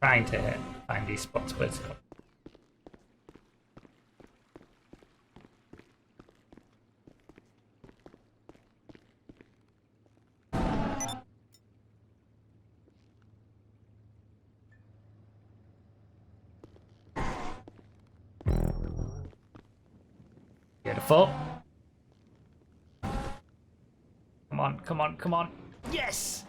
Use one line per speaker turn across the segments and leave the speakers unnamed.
trying to find these spots where it's got. Beautiful. Come on, come on, come on. Yes!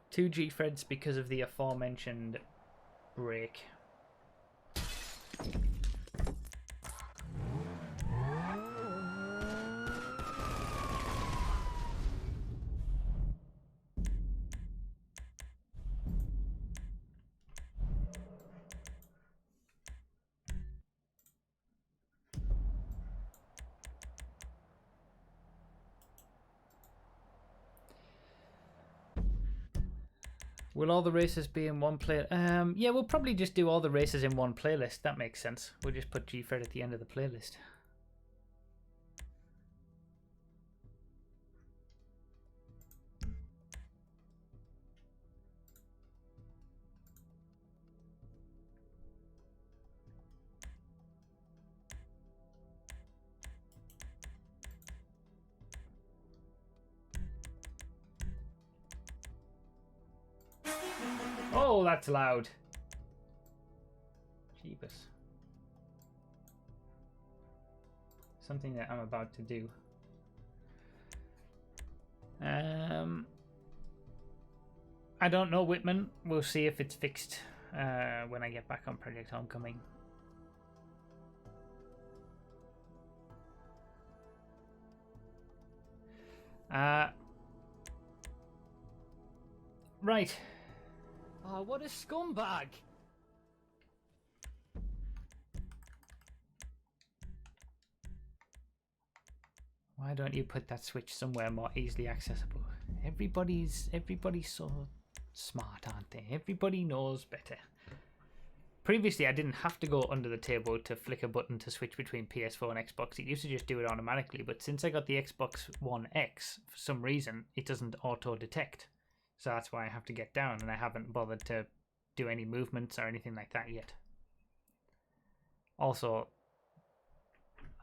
Two G-threads because of the aforementioned brake. Will all the races be in one play? Yeah, we'll probably just do all the races in one playlist. That makes sense. We'll just put G-Fred at the end of the playlist. Oh, that's loud. Jeebus. something that I'm about to do. I don't know, Whitman. We'll see if it's fixed when I get back on Project Homecoming. Right.
Oh, what a scumbag!
Why don't you put that switch somewhere more easily accessible? Everybody's so smart, aren't they? Everybody knows better. Previously, I didn't have to go under the table to flick a button to switch between PS4 and Xbox. It used to just do it automatically, but since I got the Xbox One X, for some reason, it doesn't auto-detect. So that's why I have to get down, and I haven't bothered to do any movements or anything like that yet. Also,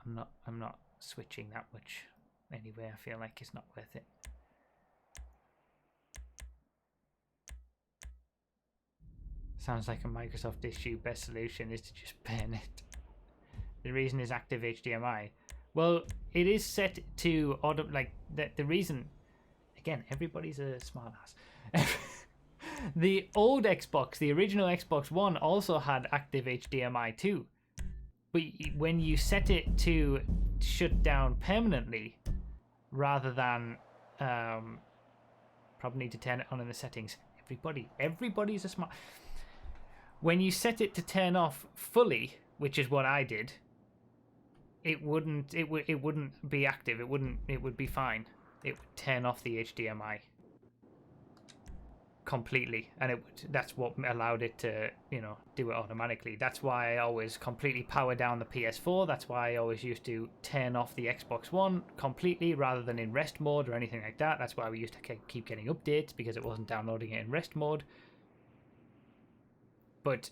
I'm not switching that much anyway. I feel like it's not worth it. Sounds like a Microsoft issue. Best solution is to just ban it. The reason is active HDMI. Well, it is set to auto. Like the reason, again, everybody's a smartass. The old Xbox, the original Xbox One, also had active HDMI too. But when you set it to shut down permanently, rather than probably need to turn it on in the settings. Everybody's a smart. When you set it to turn off fully, which is what I did, it wouldn't be active. It would be fine. It would turn off the HDMI completely, and that's what allowed it to, do it automatically. That's why I always completely power down the PS4. That's why I always used to turn off the Xbox One completely rather than in rest mode or anything like that. That's why we used to keep getting updates, because it wasn't downloading it in rest mode. But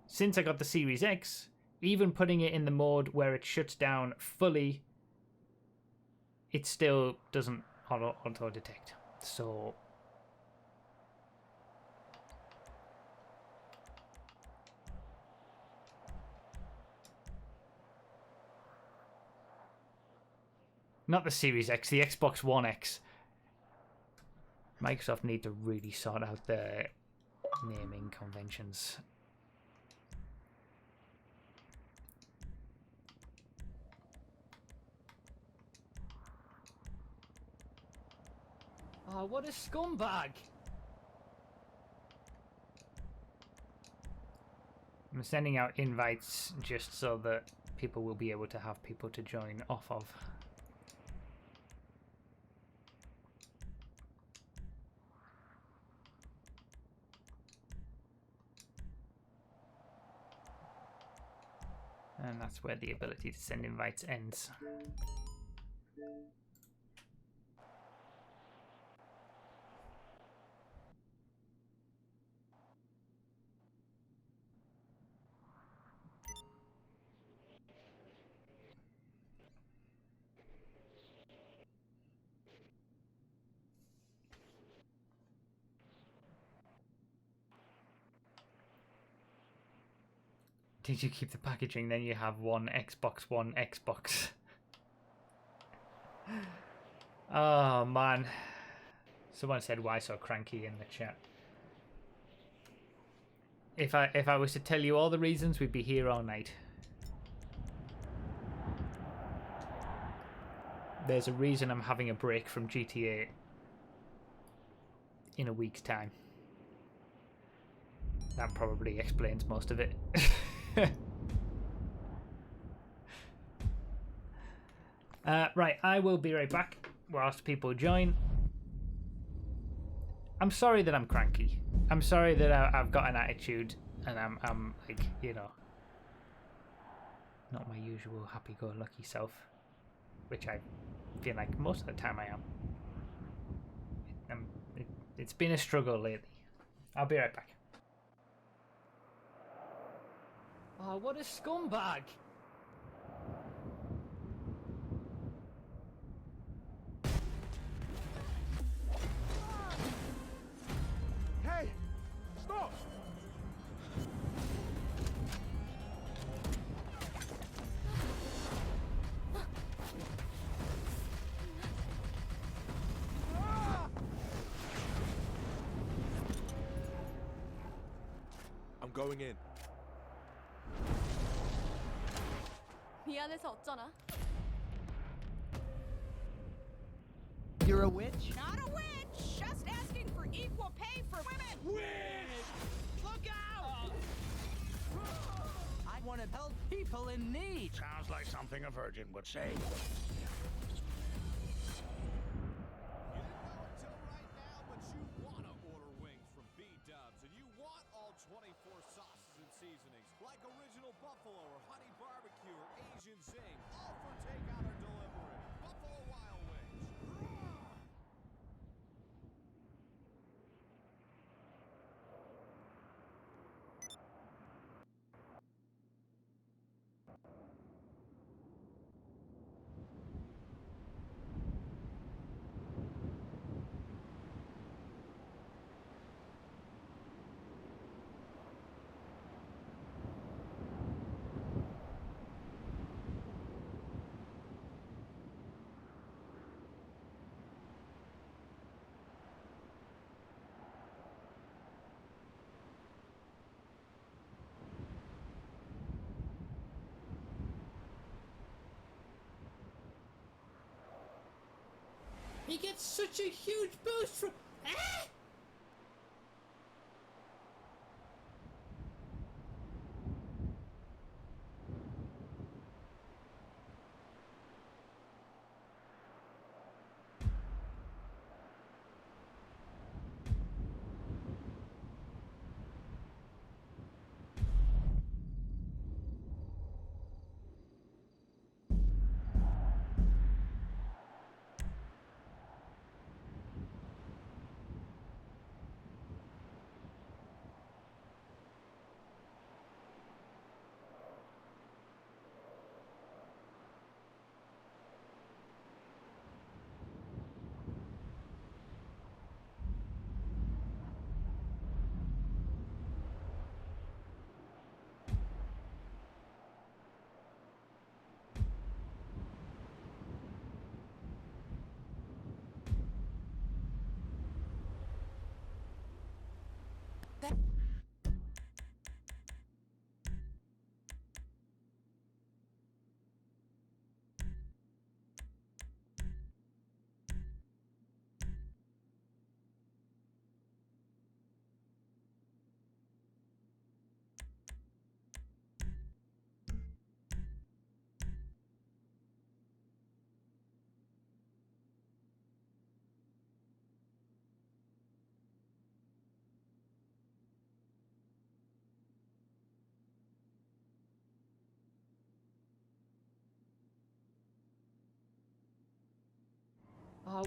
since I got the Series X, even putting it in the mode where it shuts down fully, it still doesn't auto detect. So not the Series X, the Xbox One X. Microsoft need to really sort out their naming conventions.
Oh, what a scumbag!
I'm sending out invites just so that people will be able to have people to join off of. And that's where the ability to send invites ends. Did you keep the packaging? Then you have one Xbox. Oh man. Someone said why so cranky in the chat. If I was to tell you all the reasons, we'd be here all night. There's a reason I'm having a break from GTA in a week's time. That probably explains most of it. Right, I will be right back whilst people join. I'm sorry that I'm cranky. I'm sorry that I've got an attitude and I'm like, not my usual happy-go-lucky self, which I feel like most of the time I am. It's been a struggle lately. I'll be right back.
Oh, what a scumbag!
Hey! Stop! I'm going in.
미안해서 어쩌나?
You're a witch?
Not a witch! Just asking for equal pay for women!
Witch! Look out! I want to help people in need.
Sounds like something a virgin would say.
You didn't know until right now, but you want to order wings from B-Dubs, and you want all 24 sauces and seasonings, like original buffalo or honey barbecue or Asian zing, all for takeout or delivery. Buffalo Wild Wings. Roar!
He gets such a huge boost from. Ah!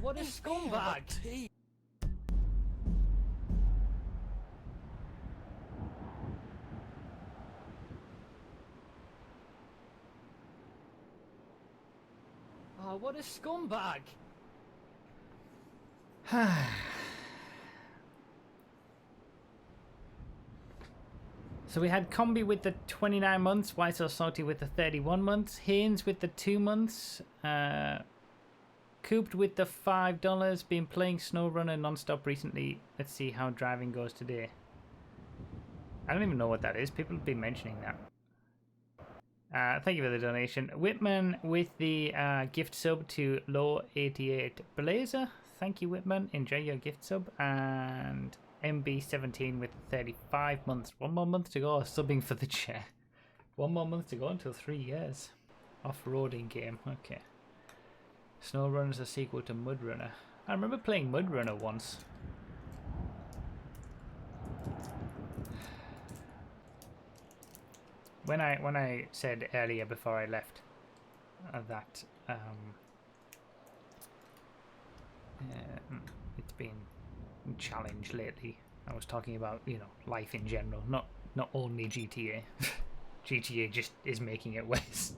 What a scumbag! What a scumbag!
So we had Combi with the 29 months, Why So Salty with the 31 months, Haynes with the 2 months, Cooped with the $5, been playing SnowRunner non-stop recently. Let's see how driving goes today. I don't even know what that is. People have been mentioning that. Thank you for the donation. Whitman with the gift sub to Low88 Blazer. Thank you, Whitman. Enjoy your gift sub. And MB17 with 35 months. 1 more month to go. Subbing for the chair. 1 more month to go until 3 years. Off-roading game. Okay. SnowRunner's a sequel to Mudrunner. I remember playing Mudrunner once. When I said earlier before I left that it's been challenged lately, I was talking about, you know, life in general, not only GTA. GTA just is making it worse.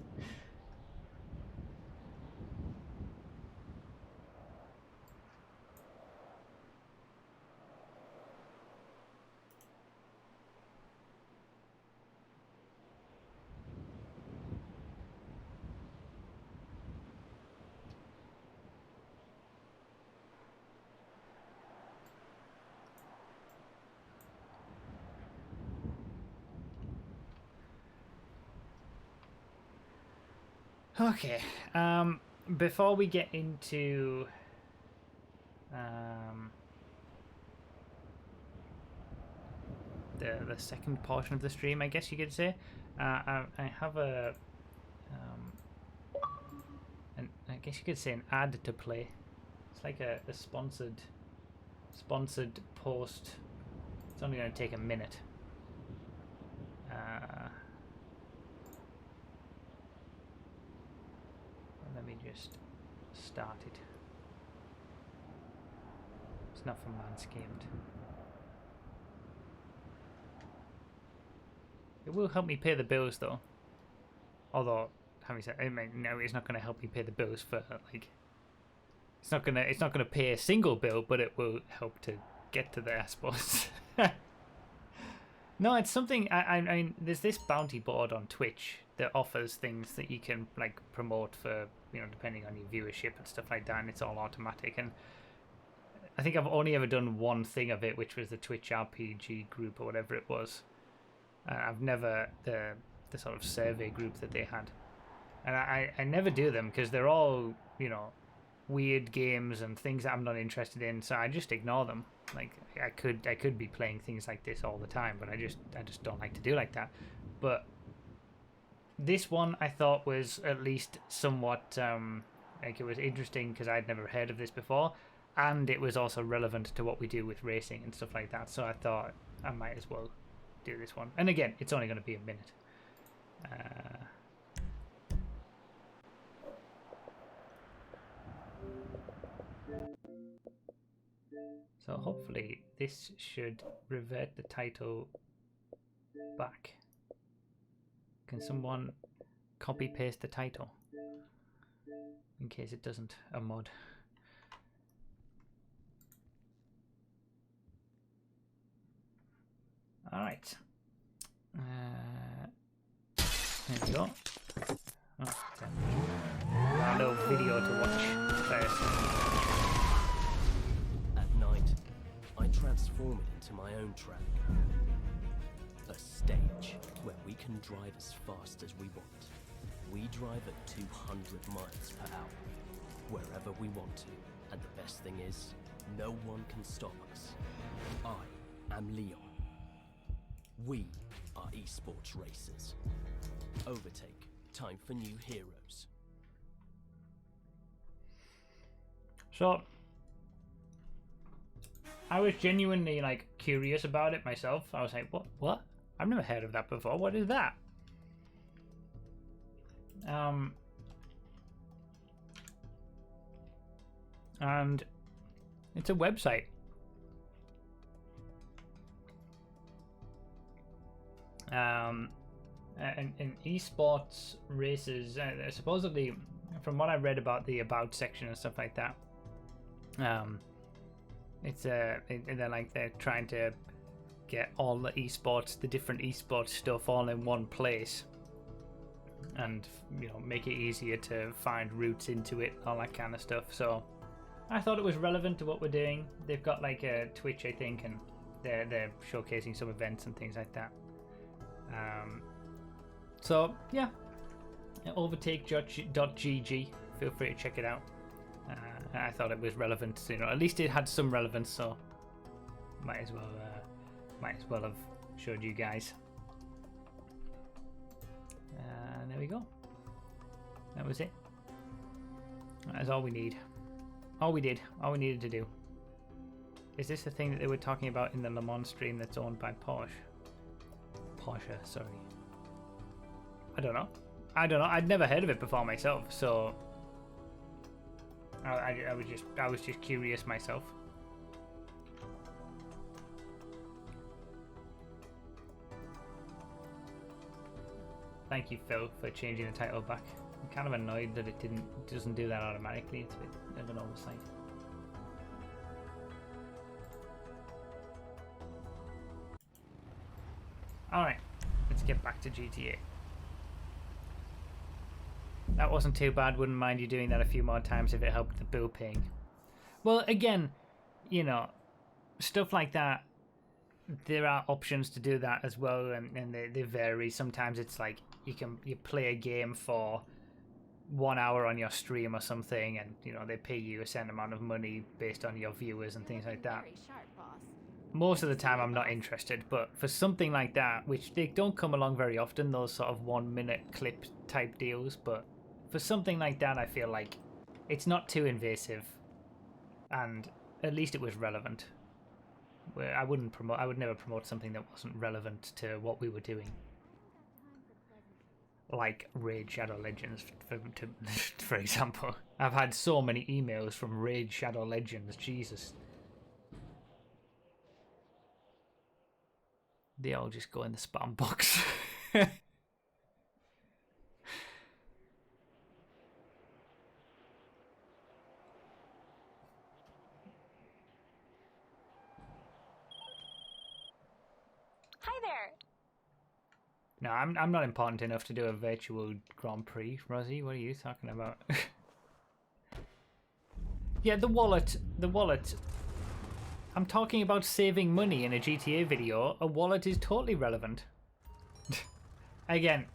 Okay. Before we get into the second portion of the stream, I guess you could say, I have I guess you could say an ad to play. It's like a sponsored post. It's only going to take a minute. Let me just start it. It's not from Manscaped. It will help me pay the bills, though. Although, having said, I mean, no, it's not going to help me pay the bills for like. It's not gonna pay a single bill, but it will help to get to there, I suppose. No, it's something. I mean, there's this bounty board on Twitch that offers things that you can like promote for, depending on your viewership and stuff like that, and it's all automatic. And I think I've only ever done one thing of it, which was the Twitch RPG group or whatever it was. I've never the sort of survey group that they had, and I never do them because they're all weird games and things that I'm not interested in, so I just ignore them. Like I could be playing things like this all the time, but I just don't like to do like that. But this one I thought was at least somewhat like it was interesting because I'd never heard of this before, and it was also relevant to what we do with racing and stuff like that. So I thought I might as well do this one. And again, it's only going to be a minute. So hopefully this should revert the title back. Can someone copy paste the title? In case it doesn't, a mod. Alright. There we go. Oh, a little video to watch first.
At night, I transform it into my own track. A stage where we can drive as fast as we want. We drive at 200 miles per hour, wherever we want to. And the best thing is, no one can stop us. I am Leon. We are esports racers. Overtake. Time for new heroes.
So, I was genuinely like curious about it myself. I was like, what? I've never heard of that before. What is that? And it's a website. And esports races, supposedly, from what I read about the about section and stuff like that, they're trying to get all the esports, the different esports stuff, all in one place, and make it easier to find routes into it, all that kind of stuff. So I thought it was relevant to what we're doing. They've got like a Twitch, I think, and they're showcasing some events and things like that. So yeah, overtake.gg, feel free to check it out. I thought it was relevant, at least it had some relevance, so might as well have showed you guys. There we go. That was it. That is all we need. All we needed to do. Is this the thing that they were talking about in the Le Mans stream that's owned by Porsche? Porsche, sorry. I don't know. I'd never heard of it before myself, so I was just curious myself. Thank you, Phil, for changing the title back. I'm kind of annoyed that it doesn't do that automatically. It's a bit of an oversight. Alright, let's get back to GTA. That wasn't too bad. Wouldn't mind you doing that a few more times if it helped the bill paying. Well, again, stuff like that, there are options to do that as well, and they vary. Sometimes it's like you play a game for 1 hour on your stream or something, and you know they pay you a certain amount of money based on your viewers and things like that.
Very sharp, boss.
Most of the time I'm not interested, but for something like that, which they don't come along very often, those sort of 1 minute clip type deals, but for something like that I feel like it's not too invasive, and at least it was relevant. Where I would never promote something that wasn't relevant to what we were doing. Like Raid Shadow Legends, for example. I've had so many emails from Raid Shadow Legends, Jesus. They all just go in the spam box.
Hi there.
No, I'm not important enough to do a virtual Grand Prix, Rosie. What are you talking about? Yeah, the wallet. I'm talking about saving money in a GTA video. A wallet is totally relevant. Again,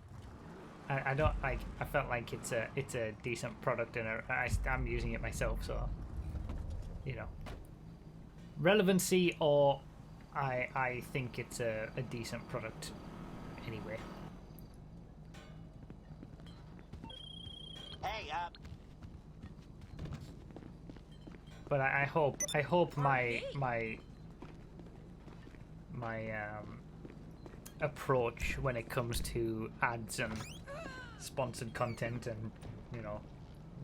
I don't like. I felt like it's a decent product, and I'm using it myself, so you know, relevancy, or I think it's a decent product anyway.
Hey,
But I hope my approach when it comes to ads and sponsored content and you know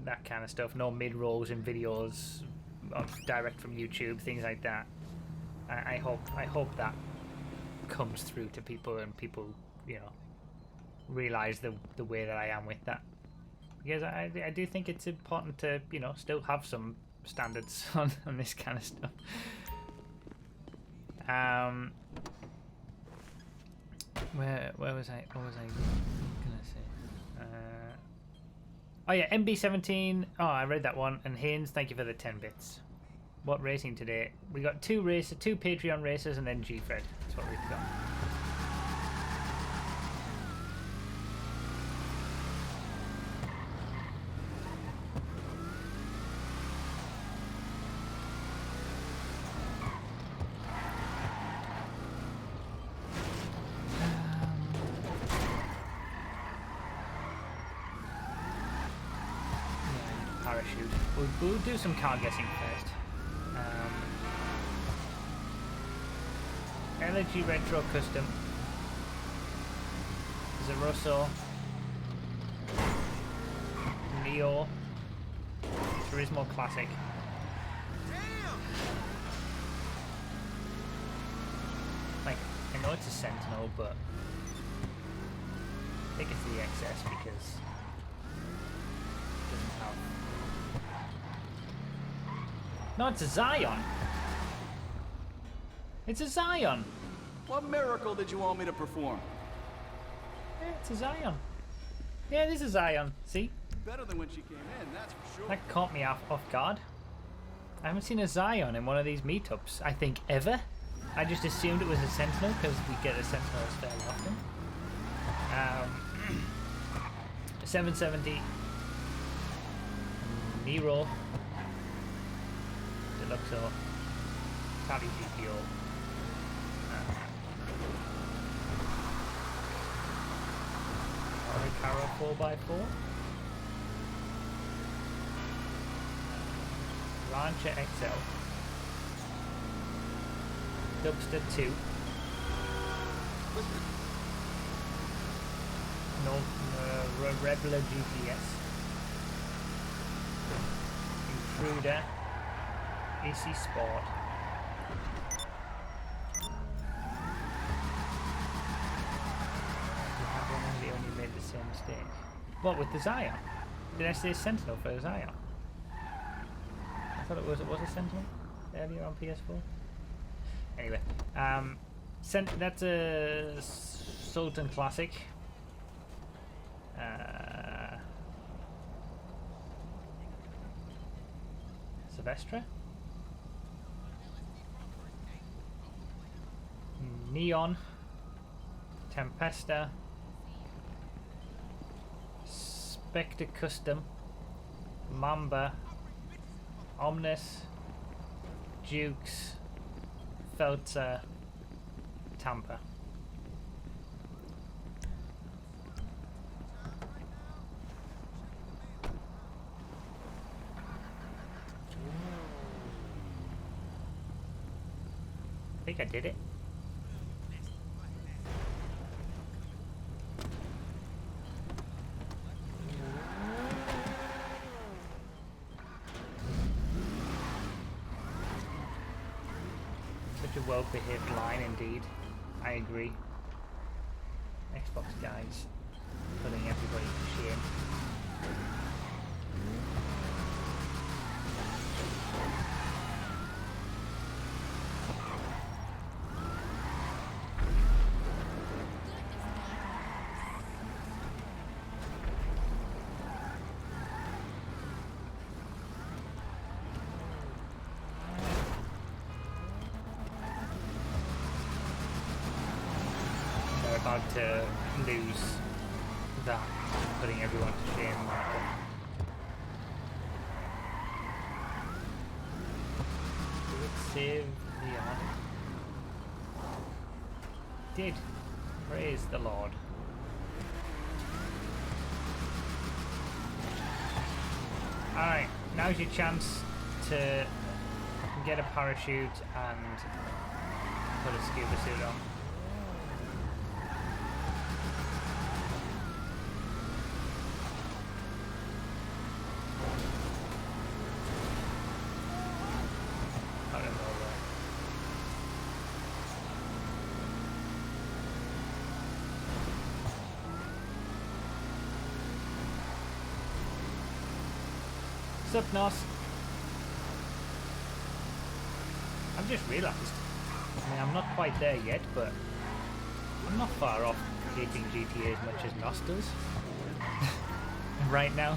that kind of stuff, no mid rolls in videos direct from YouTube, things like that. I hope that comes through to people, and people you know realize the way that I am with that, because I do think it's important to you know still have some standards on this kind of stuff. Where was I? What was I gonna say? Oh yeah, MB17. Oh, I read that one. And Haynes, thank you for the 10 bits. What racing today? We got two Patreon races, and then G-Fred. That's what we've got. Parachute. We'll do some car guessing first. Energy Retro Custom. Zarosso. Neo. Turismo Classic. Like, I know it's a Sentinel, but I think it's the XS because it doesn't have. No, it's a Zion. It's a Zion.
What miracle did you want me to perform?
Yeah, it's a Zion. Yeah, this is Zion. See?
Better than when she came in, that's for sure.
That caught me off guard. I haven't seen a Zion in one of these meetups, I think, ever. I just assumed it was a Sentinel because we get a Sentinels fairly often. 770. Nero. Deluxo. Cali GPO. Oricaro 4x4. Rancher XL. Dubster 2. No, Rebler GPS. Intruder. AC Sport. They only made the same mistake. What, with the Zion? Did I say Sentinel for a Zion? I thought it was a Sentinel earlier on PS4. Anyway, that's a Sultan Classic. Silvestre? Neon. Tempesta. Spectre Custom, Mamba, Omnis, Dukes, Feltzer, Tampa. I think I did it. Such a well-behaved line indeed. I agree. Xbox guys putting everybody to shame. About to lose that, putting everyone to shame. Did it save the odd? Did. Praise the Lord. Alright, now's your chance to get a parachute and put a scuba suit on. What's up, Nos? I've just realised, I mean, I'm not quite there yet, but I'm not far off hating GTA as much as Nos does right now.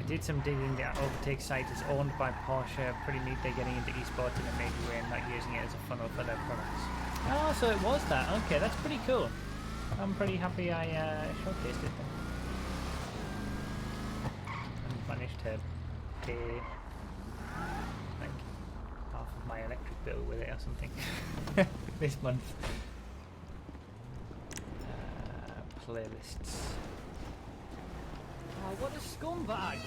Did some digging. The Overtake site is owned by Porsche. Pretty neat they're getting into esports in a major way and not using it as a funnel for their products. Oh, so it was that. Okay, that's pretty cool. I'm pretty happy I showcased it then. And managed to pay like half of my electric bill with it or something this month. Playlists.
Oh, what a scumbag!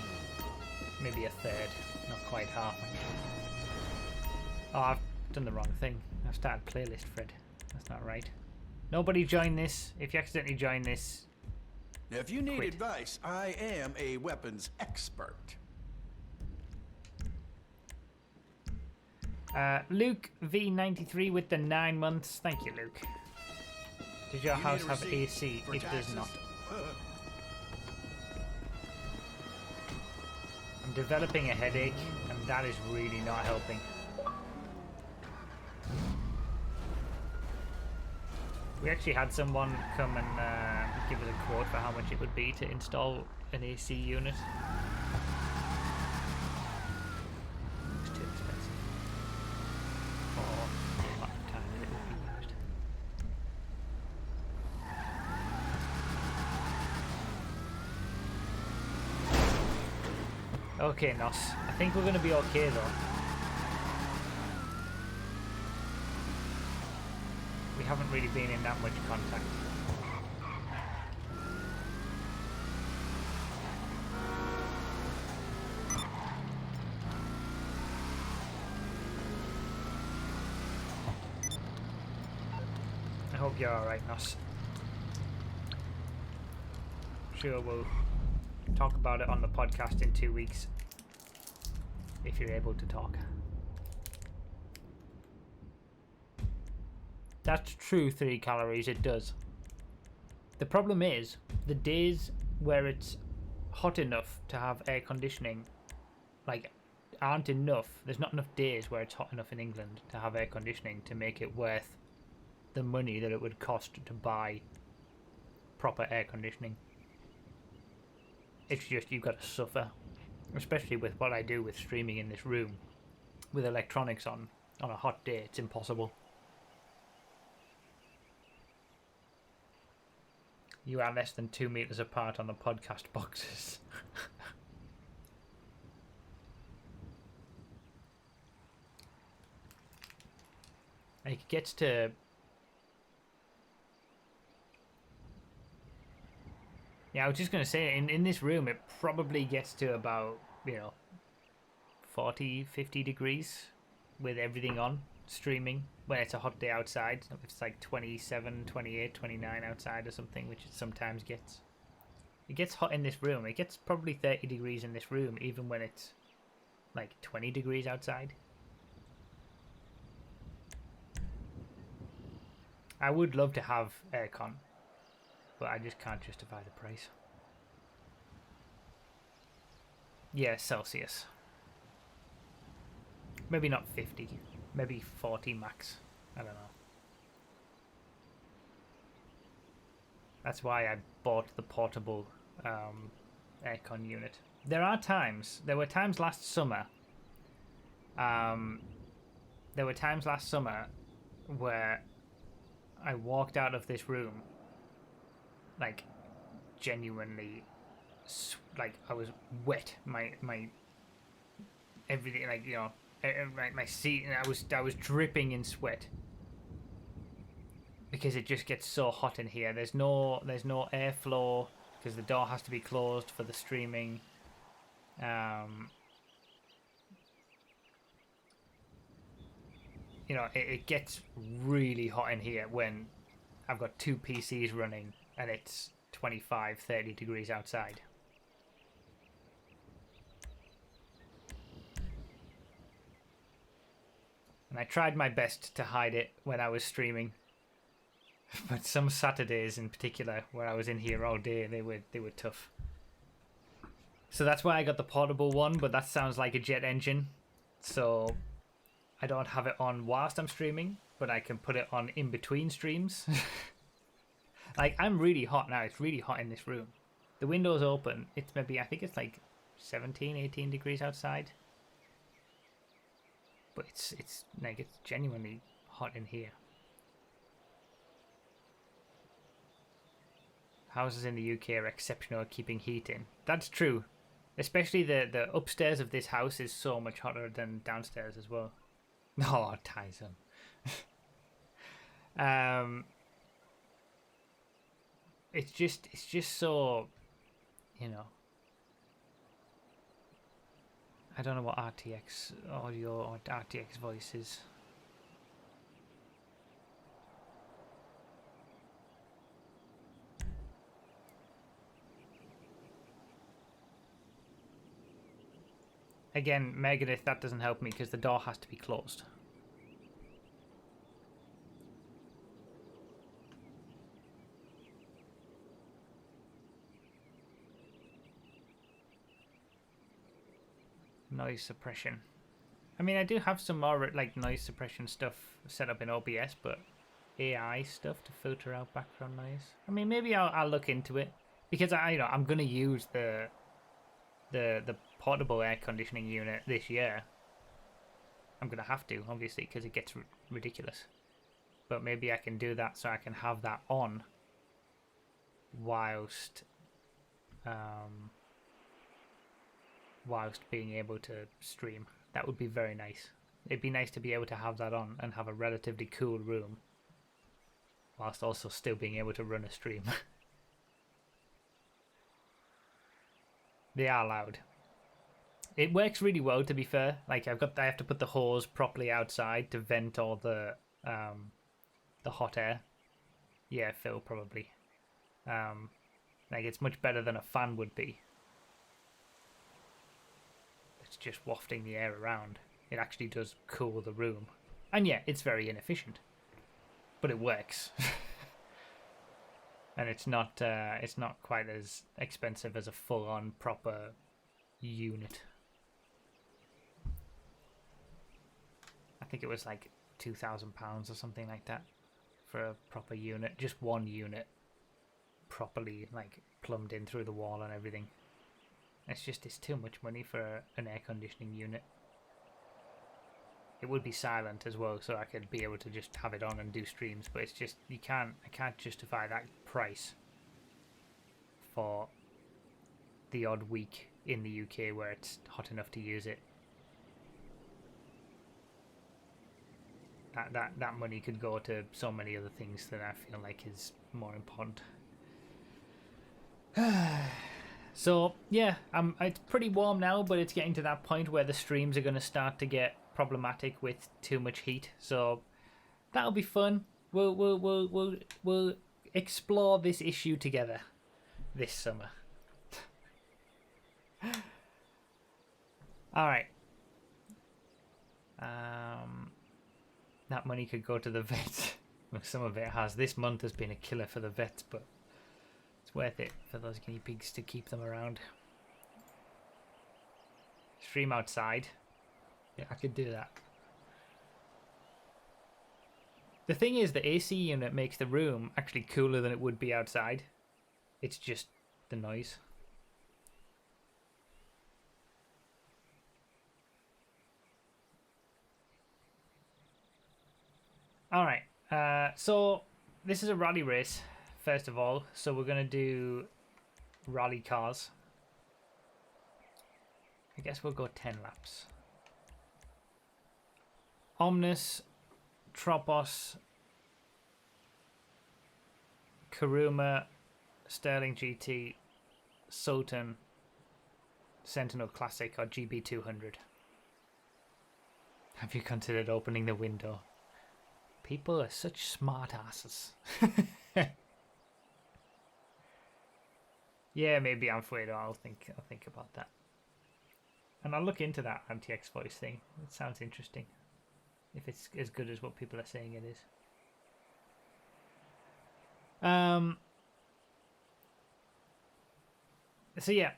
Maybe a third, not quite half. Oh, I've done the wrong thing. I've started playlist, Fred. That's not right. Nobody join this. If you accidentally join this,
Now, if you need
quit.
advice, I am a weapons expert.
Luke V93 with the 9 months. Thank you, Luke. Does your
You
house
need a
have
receipt
AC?
for
It does
taxes?
not. I'm developing a headache, and that is really not helping. We actually had someone come and give us a quote for how much it would be to install an AC unit. It's too expensive for the amount of time that it would be used. Okay, Nos. I think we're going to be okay though. We haven't really been in that much contact. I hope you're alright, Nos. Sure, we'll talk about it on the podcast in 2 weeks. If you're able to talk. That's true, 3 calories, it does. The problem is, the days where it's hot enough to have air conditioning, like aren't enough. There's not enough days where it's hot enough in England to have air conditioning to make it worth the money that it would cost to buy proper air conditioning. It's just you've got to suffer, especially with what I do with streaming in this room with electronics on a hot day. It's impossible. You are less than 2 meters apart on the podcast boxes. Like, it gets to... Yeah, I was just going to say, in this room, it probably gets to about, 40, 50 degrees with everything on, streaming, when it's a hot day outside. If it's like 27, 28, 29 outside or something, which it sometimes gets. It gets hot in this room. It gets probably 30 degrees in this room, even when it's like 20 degrees outside. I would love to have aircon, but I just can't justify the price. Yeah, Celsius. Maybe not 50. Maybe 40 max. I don't know. That's why I bought the portable aircon unit. There were times last summer. There were times last summer where I walked out of this room, like, genuinely, like, I was wet. My everything, like, my seat, and I was dripping in sweat because it just gets so hot in here. There's no airflow because the door has to be closed for the streaming. It gets really hot in here when I've got two PCs running and it's 25, 30 degrees outside. And I tried my best to hide it when I was streaming. But some Saturdays in particular, where I was in here all day, they were tough. So that's why I got the portable one, but that sounds like a jet engine. So I don't have it on whilst I'm streaming, but I can put it on in between streams. Like, I'm really hot now. It's really hot in this room. The window's open. It's maybe, I think it's like 17, 18 degrees outside. But it's genuinely hot in here. Houses in the UK are exceptional at keeping heat in. That's true. Especially the upstairs of this house is so much hotter than downstairs as well. Oh, Tyson. It's just so, I don't know what RTX audio or RTX voice is. Again, Megadeth, that doesn't help me because the door has to be closed. Noise suppression. I mean, I do have some more like noise suppression stuff set up in OBS, but AI stuff to filter out background noise. I mean, maybe I'll look into it because I'm gonna use the portable air conditioning unit this year. I'm gonna have to, obviously, because it gets ridiculous. But maybe I can do that so I can have that on whilst being able to stream. That would be very nice. It'd be nice to be able to have that on and have a relatively cool room whilst also still being able to run a stream. They are loud. It works really well, to be fair. Like, I have to put the hose properly outside to vent all the hot air. Yeah, Phil, probably. Like, it's much better than a fan would be. It's just wafting the air around. It actually does cool the room. And yeah, it's very inefficient. But it works. And it's not quite as expensive as a full-on proper unit. think it was like £2,000 or something like that for a proper unit, just one unit, properly like plumbed in through the wall and everything. It's too much money for an air conditioning unit. It would be silent as well, so I could be able to just have it on and do streams, but it's just, I can't justify that price for the odd week in the UK where it's hot enough to use it. That money could go to so many other things that I feel like is more important. So yeah, it's pretty warm now, but it's getting to that point where the streams are going to start to get problematic with too much heat. So that'll be fun. We'll explore this issue together this summer. All right. That money could go to the vets. Well, some of it has. This month has been a killer for the vets, but it's worth it for those guinea pigs to keep them around. Stream outside. Yeah, I could do that. The thing is, the AC unit makes the room actually cooler than it would be outside. It's just the noise. Alright, so this is a rally race, first of all, so we're going to do rally cars. I guess we'll go 10 laps. Omnis, Tropos, Kuruma, Sterling GT, Sultan, Sentinel Classic, or GB200. Have you considered opening the window? People are such smart asses. Yeah, maybe I'm afraid I'll think about that. And I'll look into that anti-X voice thing. It sounds interesting. If it's as good as what people are saying it is. So yeah.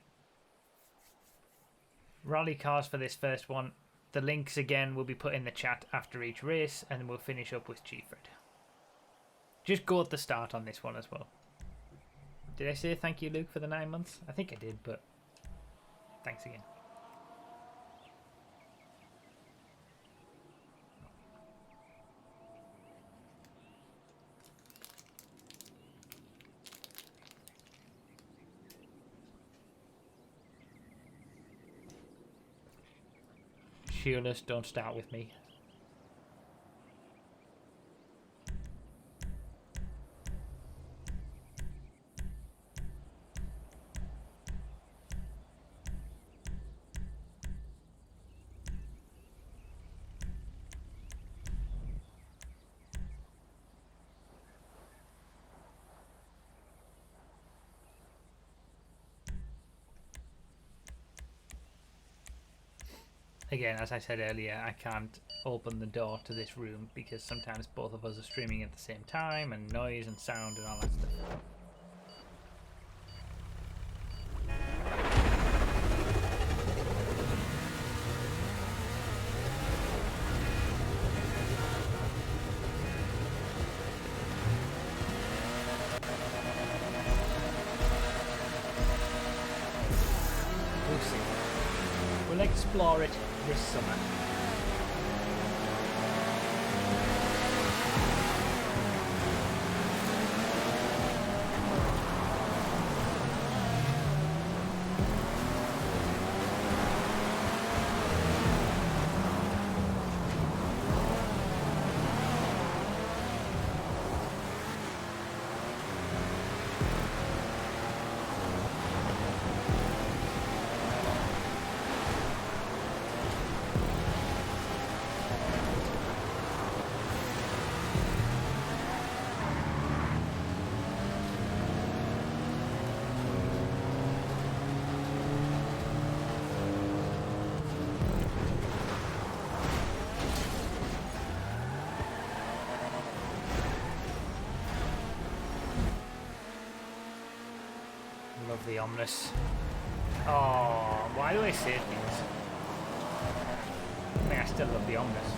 Rally cars for this first one. The links again will be put in the chat after each race, and we'll finish up with G-Fred. Just go at the start on this one as well. Did I say thank you, Luke, for the 9 months? I think I did, but thanks again. Shieldless, don't start with me. Again, as I said earlier, I can't open the door to this room because sometimes both of us are streaming at the same time, and noise and sound and all that stuff. We'll see. We'll explore it this summer. Love the Omnis. Oh, why do I say things? I mean, I still love the Omnis.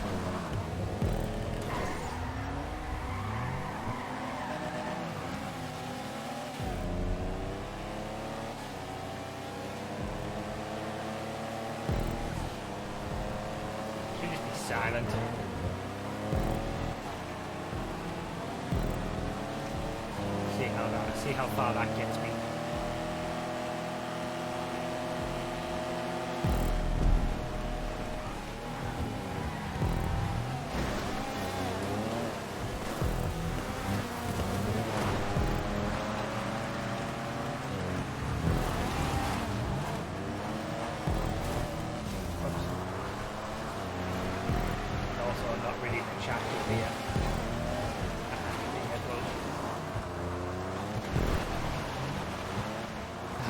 Should just be silent. See how far that gets me. Also not really attractive here.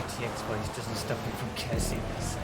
RTX voice doesn't stop me from cursing this.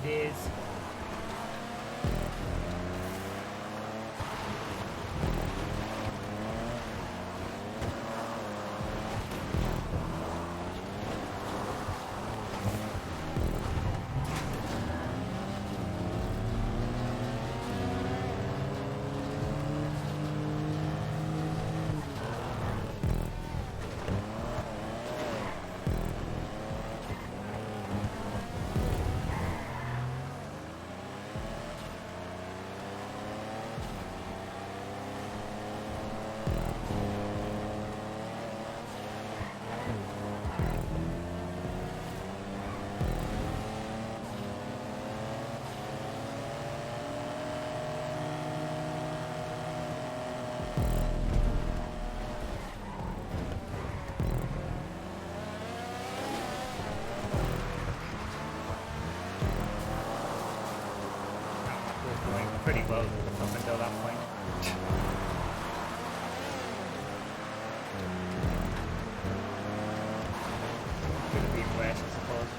Is going pretty well up until that point. Could have been worse, I suppose.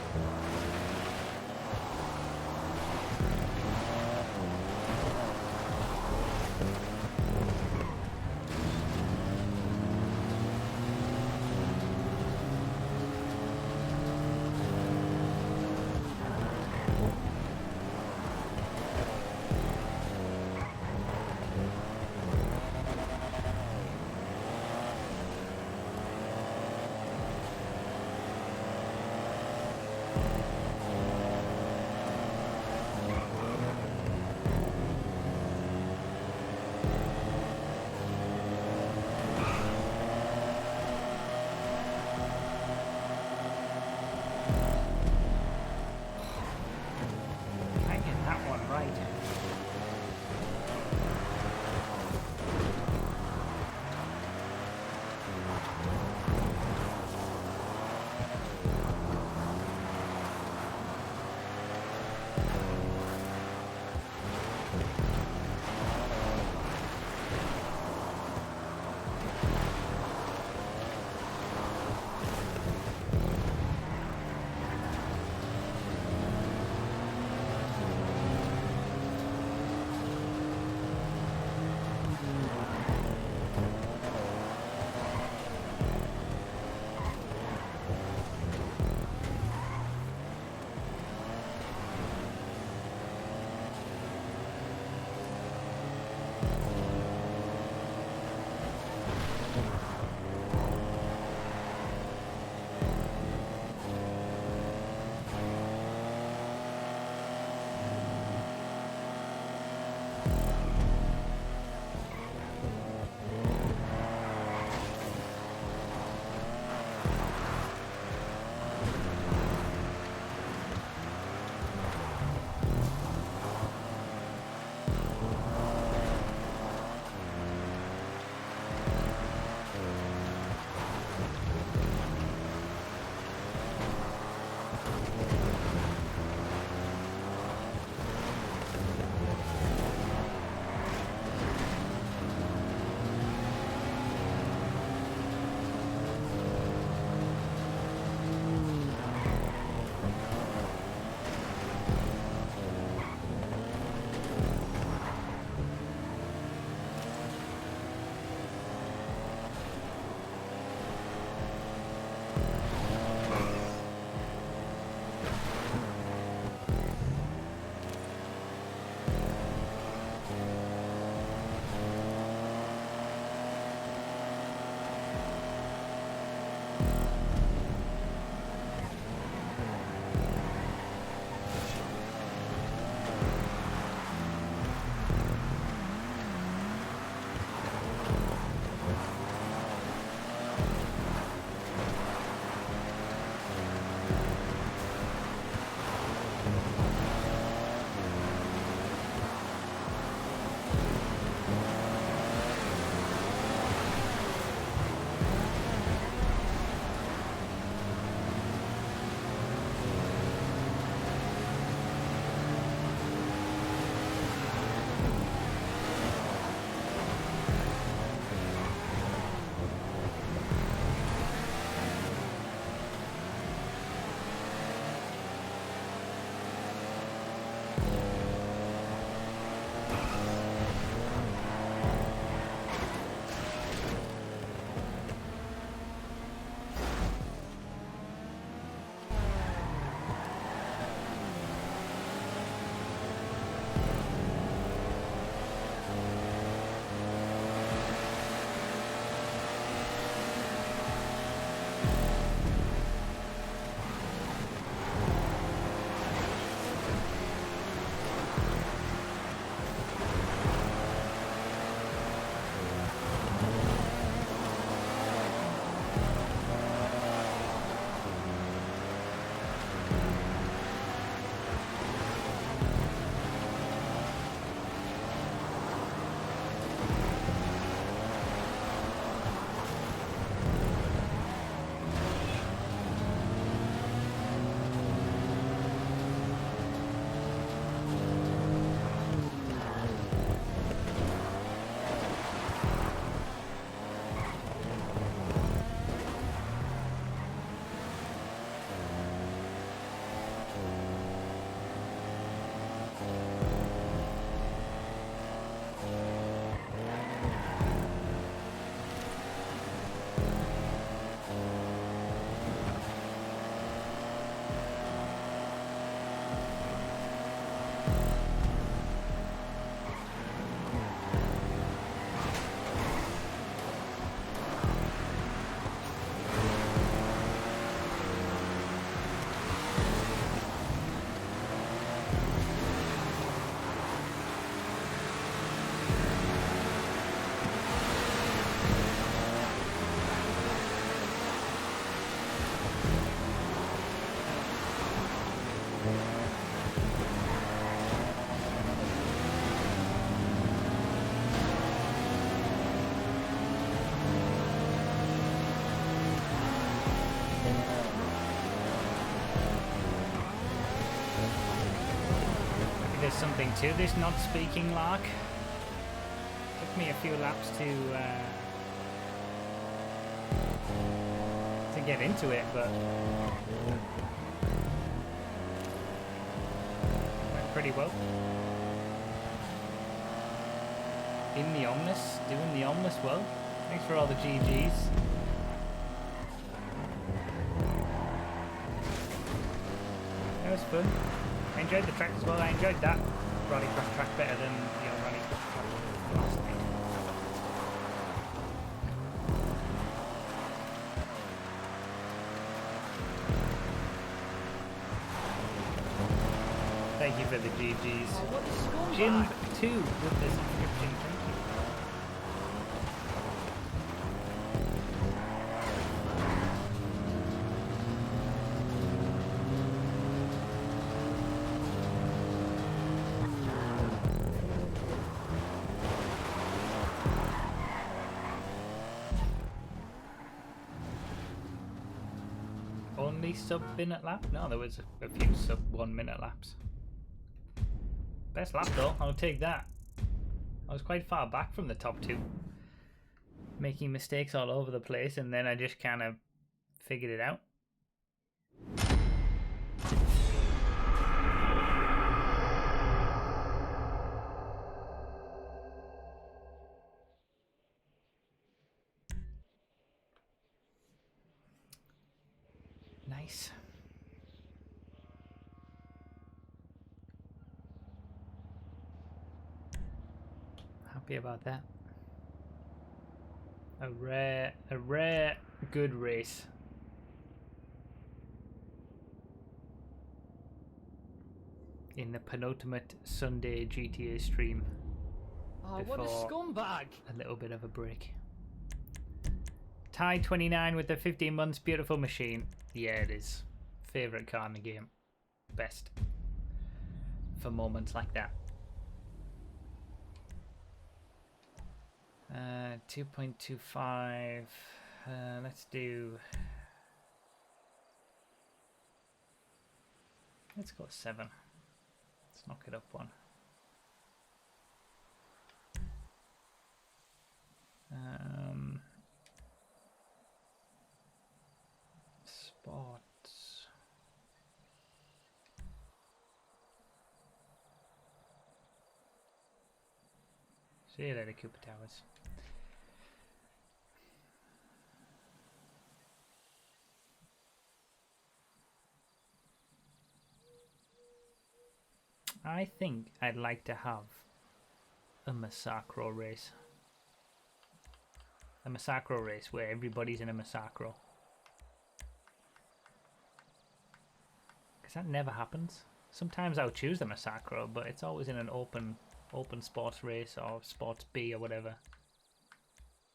something to this not speaking lark. Took me a few laps to get into it, but went pretty well. In the Omnis, doing the Omnis well. Thanks for all the GGs. That was fun. I enjoyed the track as well. I enjoyed that Rallycross track better than the other Rallycross track last night. Thank you for the GGs. Jim 2 with the subscription. Thank you. Only sub-minute lap? No, there was a few sub-1 minute laps. Best lap though, I'll take that. I was quite far back from the top two, making mistakes all over the place, and then I just kind of figured it out. Nice. Happy about that. A rare good race. In the penultimate Sunday GTA stream.
Oh, what a
before
scumbag!
a little bit of a break. Ty 29 with the 15 months beautiful machine. Yeah, it is. Favorite car in the game. Best. For moments like that. 2.25. Let's go 7. Let's knock it up one. Sports. See you later, Cooper Towers. I think I'd like to have a Massacro race. A Massacro race where everybody's in a Massacro. Because that never happens. Sometimes I'll choose the Massacro, but it's always in an open sports race or sports B or whatever.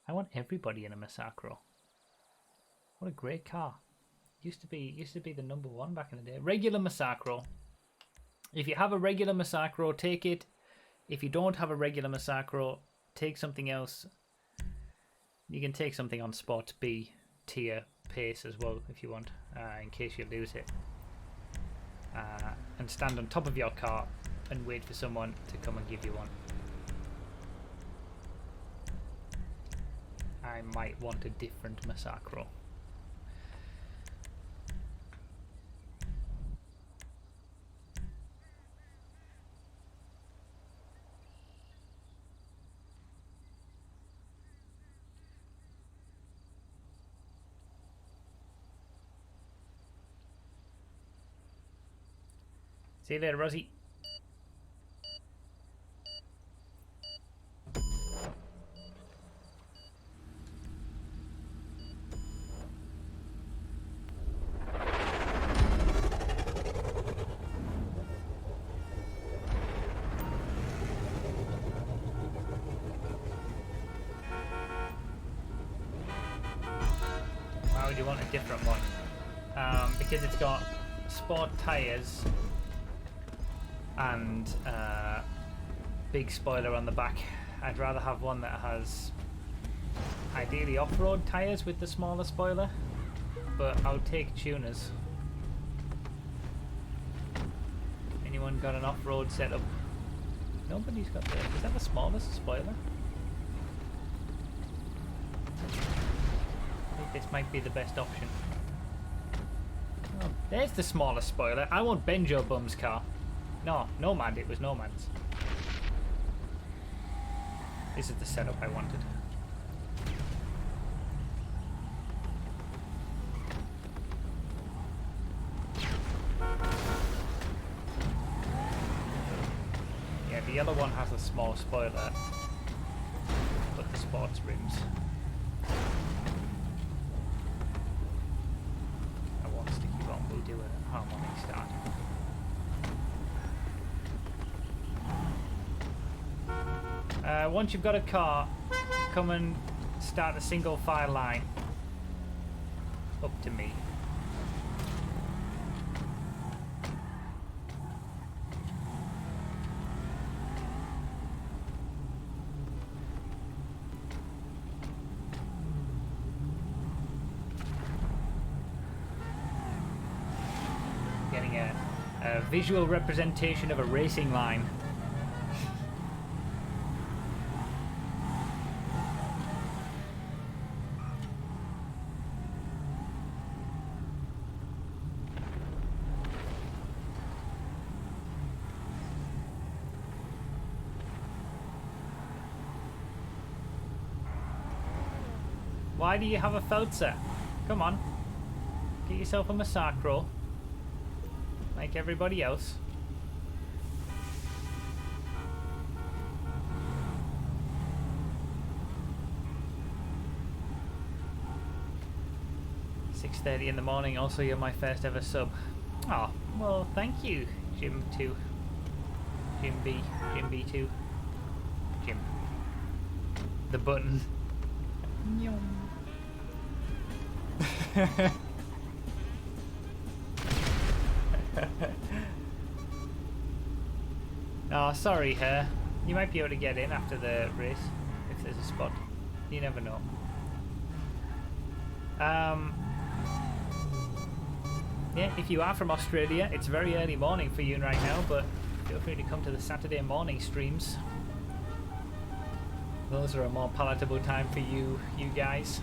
I want everybody in a Massacro. What a great car. Used to be the #1 back in the day. Regular Massacro. If you have a regular Massacro, take it. If you don't have a regular Massacro, take something else. You can take something on Sports B tier pace as well if you want, in case you lose it. And stand on top of your car and wait for someone to come and give you one. I might want a different Massacro. See you later, Rosie. Why would you want a different one? Because it's got sport tyres and big spoiler on the back. I'd rather have one that has ideally off-road tyres with the smaller spoiler, but I'll take tuners. Anyone got an off-road setup Nobody's got the... Is that the smallest spoiler? I think this might be the best option. Oh, there's the smallest spoiler. I want Benjo Bum's car. No, Nomad. It was Nomad's. This is the setup I wanted. Yeah, the yellow one has a small spoiler, but the sports rims. I want sticky bomb. We'll do a harmonic start. Once you've got a car, come and start a single file line up to me. Getting a visual representation of a racing line. Why do you have a Feltzer? Come on. Get yourself a Massacro. Like everybody else. "6:30 in the morning, also you're my first ever sub." Oh, well, thank you, Jim2. Jim B. Jim B2. Jim. The button. Oh, sorry, her. You might be able to get in after the race if there's a spot. You never know. Yeah, if you are from Australia, it's very early morning for you right now, but feel free to come to the Saturday morning streams. Those are a more palatable time for you guys.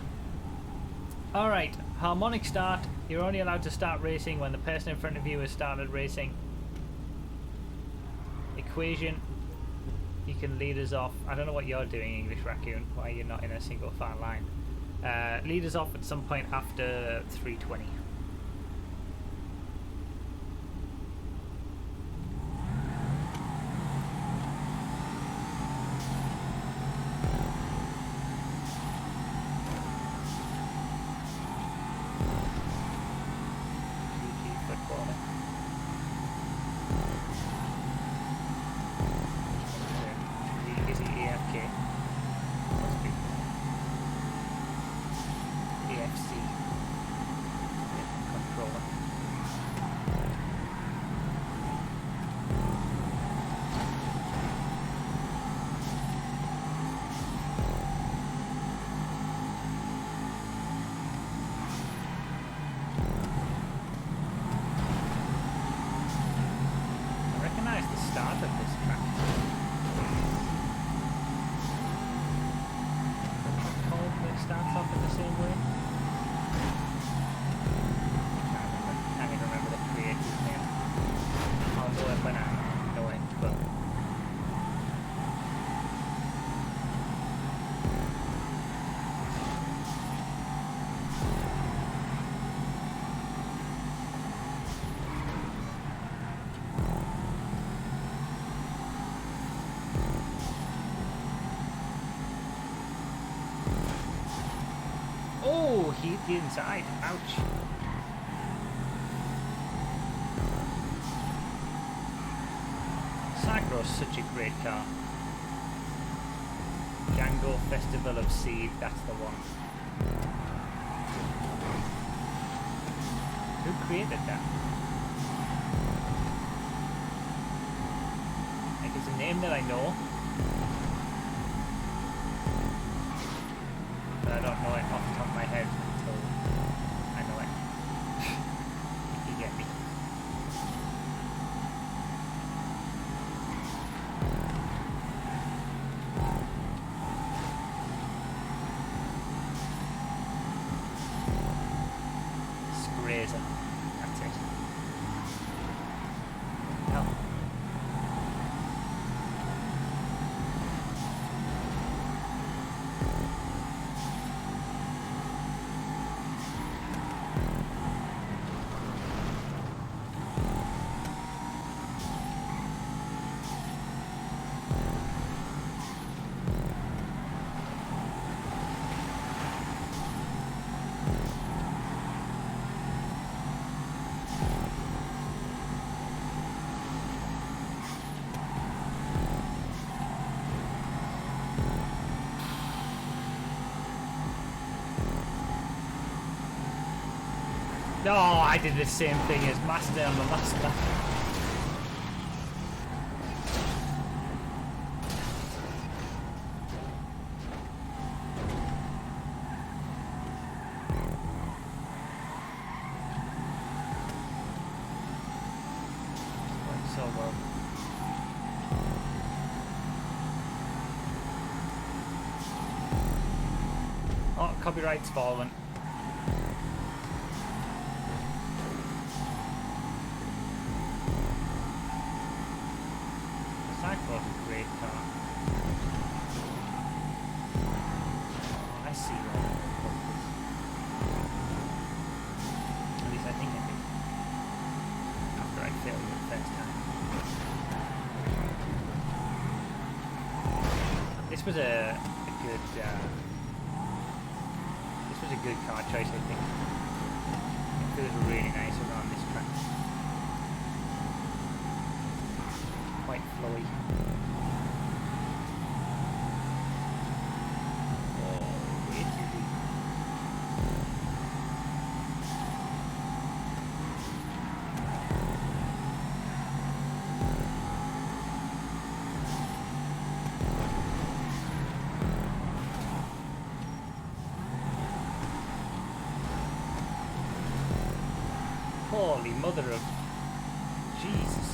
Alright, harmonic start. You're only allowed to start racing when the person in front of you has started racing. Equation. You can lead us off. I don't know what you're doing, English Raccoon, why you're not in a single file line. Lead us off at some point after 3:20. Oh, he hit the inside. Ouch. Sacro's such a great car. Django Festival of Seed, that's the one. Who created that? Like, it's a name that I know, but I don't know it off the top of my head until I know it. If you get me. laser. That's it. Hell. No, I did the same thing as Master on the last lap. Went so well. Oh, copyright's fallen. Cyclo's a great car. I see where the focus. At least I think I did. After I failed it the first time. This was a good this was a good car choice, I think. It feels really nice around this track. Quite flowy. Oh, way too deep. Holy mother of Jesus.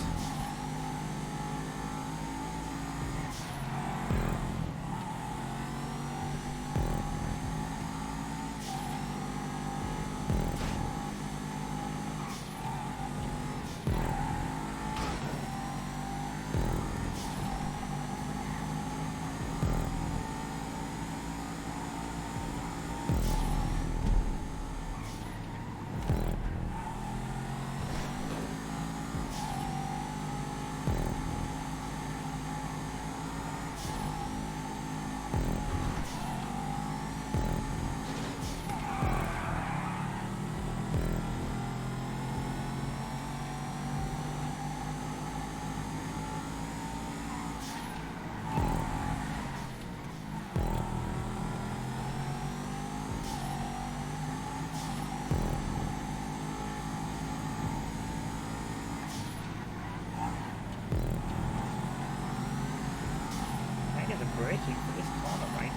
Braking for this corner, right?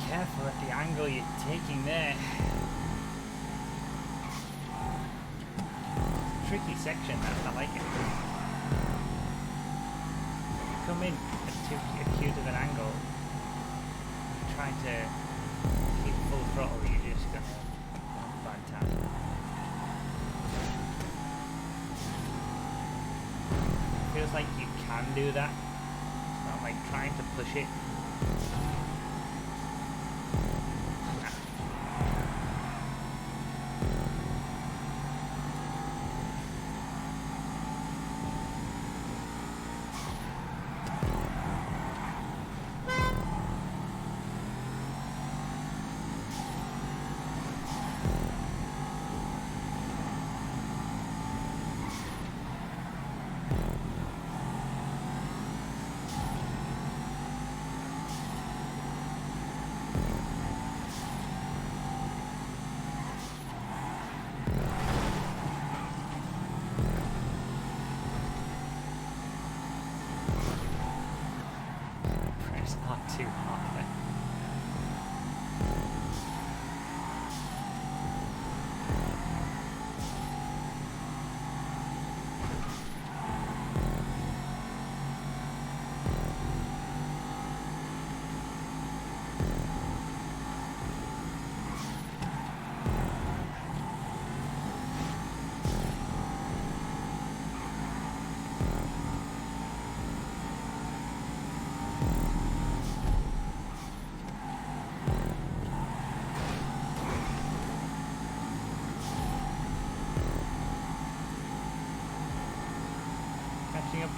Careful at the angle you're taking there. Tricky section, I like it. You come in at too acute of an angle, try to keep full throttle, you're just gonna bad time. Feels like you can do that. It's not like trying to push it.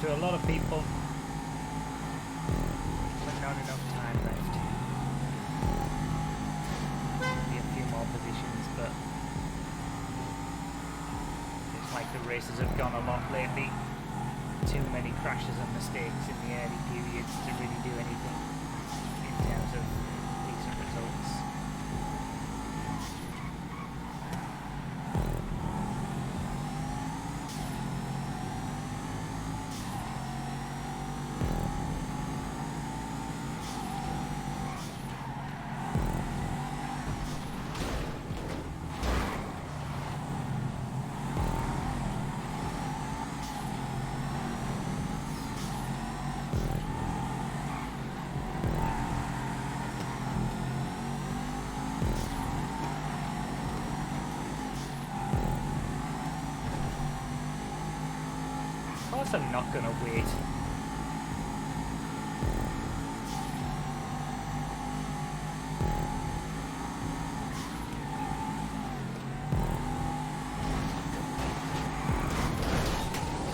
to a lot of people, but not enough time left. Maybe a few more positions, but it's like the races have gone a lot lately. Too many crashes and mistakes in the early periods to really do anything in terms of decent results. Of course I'm not gonna wait.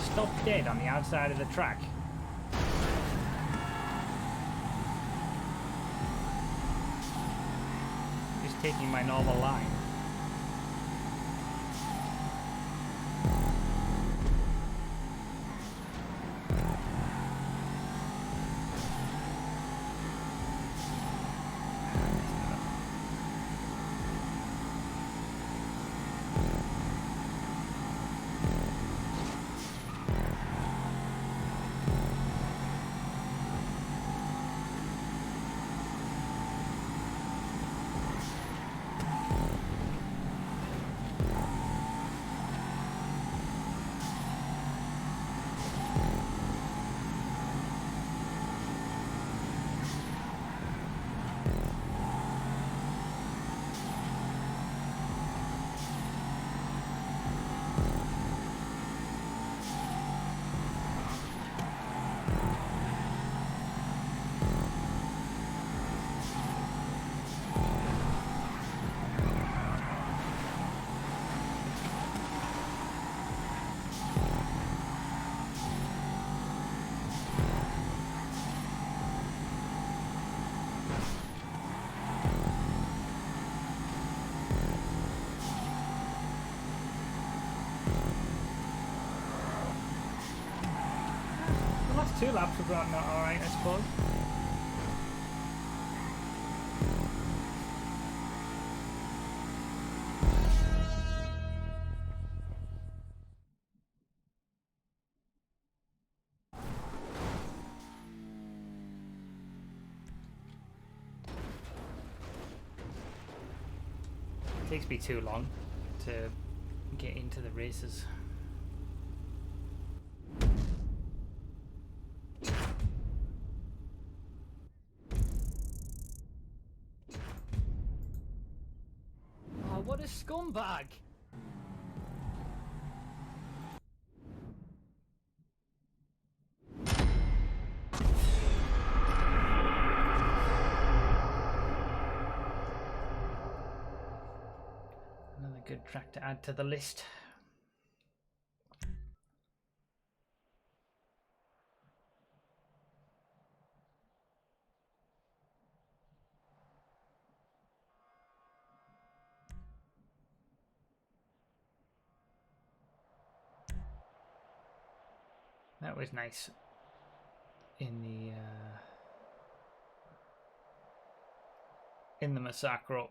Stop dead on the outside of the track. Just taking my normal line. Two laps were not alright, I suppose. It takes me too long to get into the races. What a scumbag! Another good track to add to the list. That was nice in the Massacro.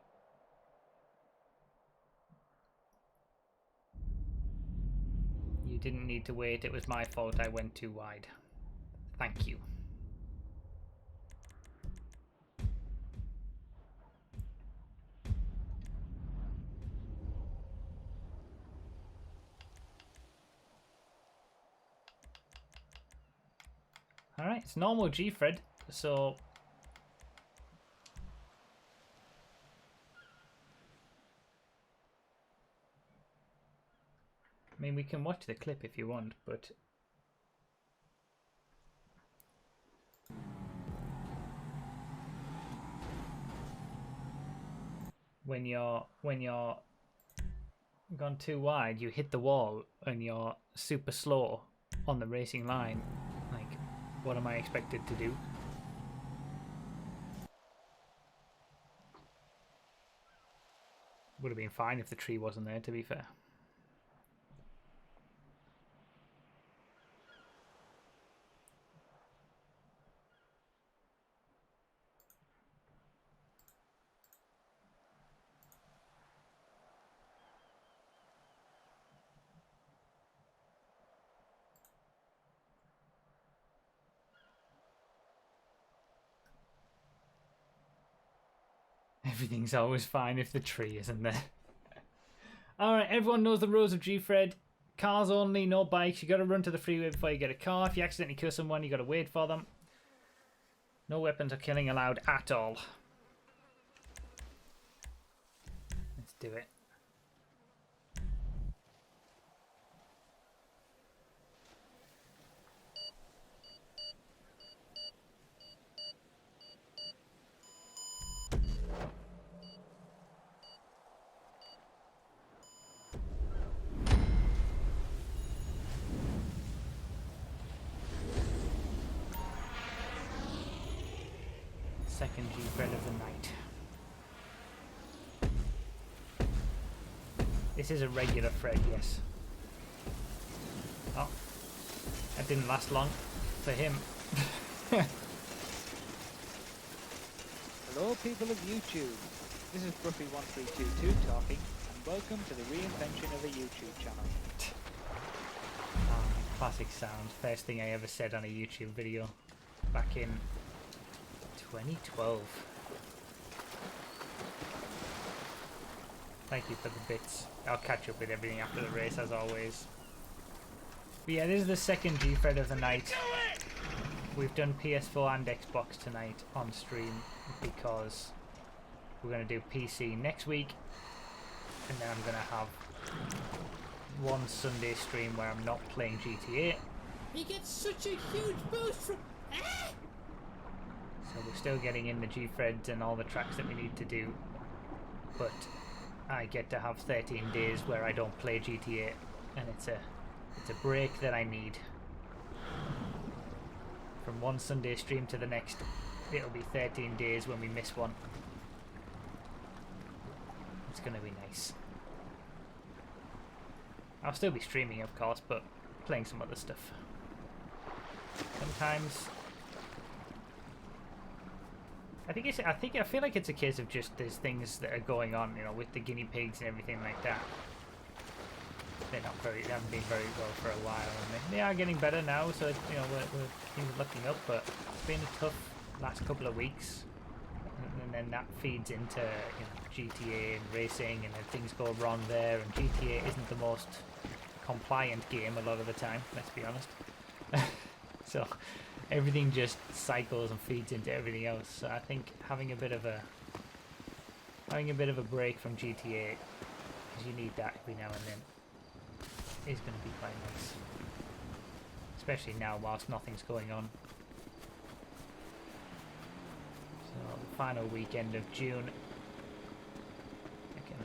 You didn't need to wait, it was my fault I went too wide. Thank you. Alright, it's normal G, Fred, so... I mean, we can watch the clip if you want, but... When you're gone too wide, you hit the wall and you're super slow on the racing line, like, what am I expected to do? Would have been fine if the tree wasn't there, to be fair. Everything's always fine if the tree isn't there. Alright, everyone knows the rules of G-Fred. Cars only, no bikes. You gotta run to the freeway before you get a car. If you accidentally kill someone, you gotta wait for them. No weapons or killing allowed at all. Let's do it. Second G-Bread of the night. This is a regular Fred, yes. Oh, that didn't last long for him.
Hello, people of YouTube. This is Bruffy1322 talking, and welcome to the reinvention of a YouTube channel.
Classic sound. First thing I ever said on a YouTube video back in 2012. Thank you for the bits. I'll catch up with everything after the race as always. But yeah, this is the second G-Fred of the night. We've done PS4 and Xbox tonight on stream because we're going to do PC next week, and then I'm going to have one Sunday stream where I'm not playing GTA.
He gets such a huge boost from... Ah!
So we're still getting in the G-Freds and all the tracks that we need to do, but I get to have 13 days where I don't play GTA, and it's a break that I need. From one Sunday stream to the next, it'll be 13 days when we miss one. It's gonna be nice. I'll still be streaming, of course, but playing some other stuff. Sometimes I feel like it's a case of just there's things that are going on, you know, with the guinea pigs and everything like that. They haven't been very well for a while, and they are getting better now. So you know, things are looking up, but it's been a tough last couple of weeks, and then that feeds into, you know, GTA and racing, and then things go wrong there. And GTA isn't the most compliant game a lot of the time. Let's be honest. So everything just cycles and feeds into everything else. So I think having a bit of a break from GTA, because you need that every now and then, is going to be quite nice. Especially now whilst nothing's going on. So the final weekend of June, I can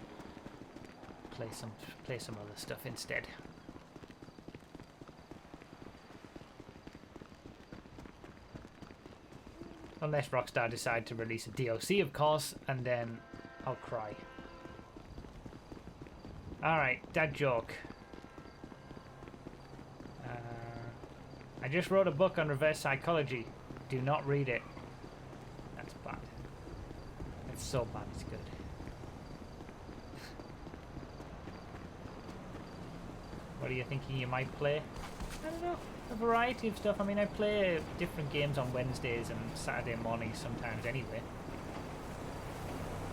play some other stuff instead. Unless Rockstar decide to release a DLC, of course, and then I'll cry. Alright, dad joke. I just wrote a book on reverse psychology. Do not read it. That's bad. It's so bad, it's good. What are you thinking you might play? I don't know. A variety of stuff. I mean, I play different games on Wednesdays and Saturday mornings sometimes anyway.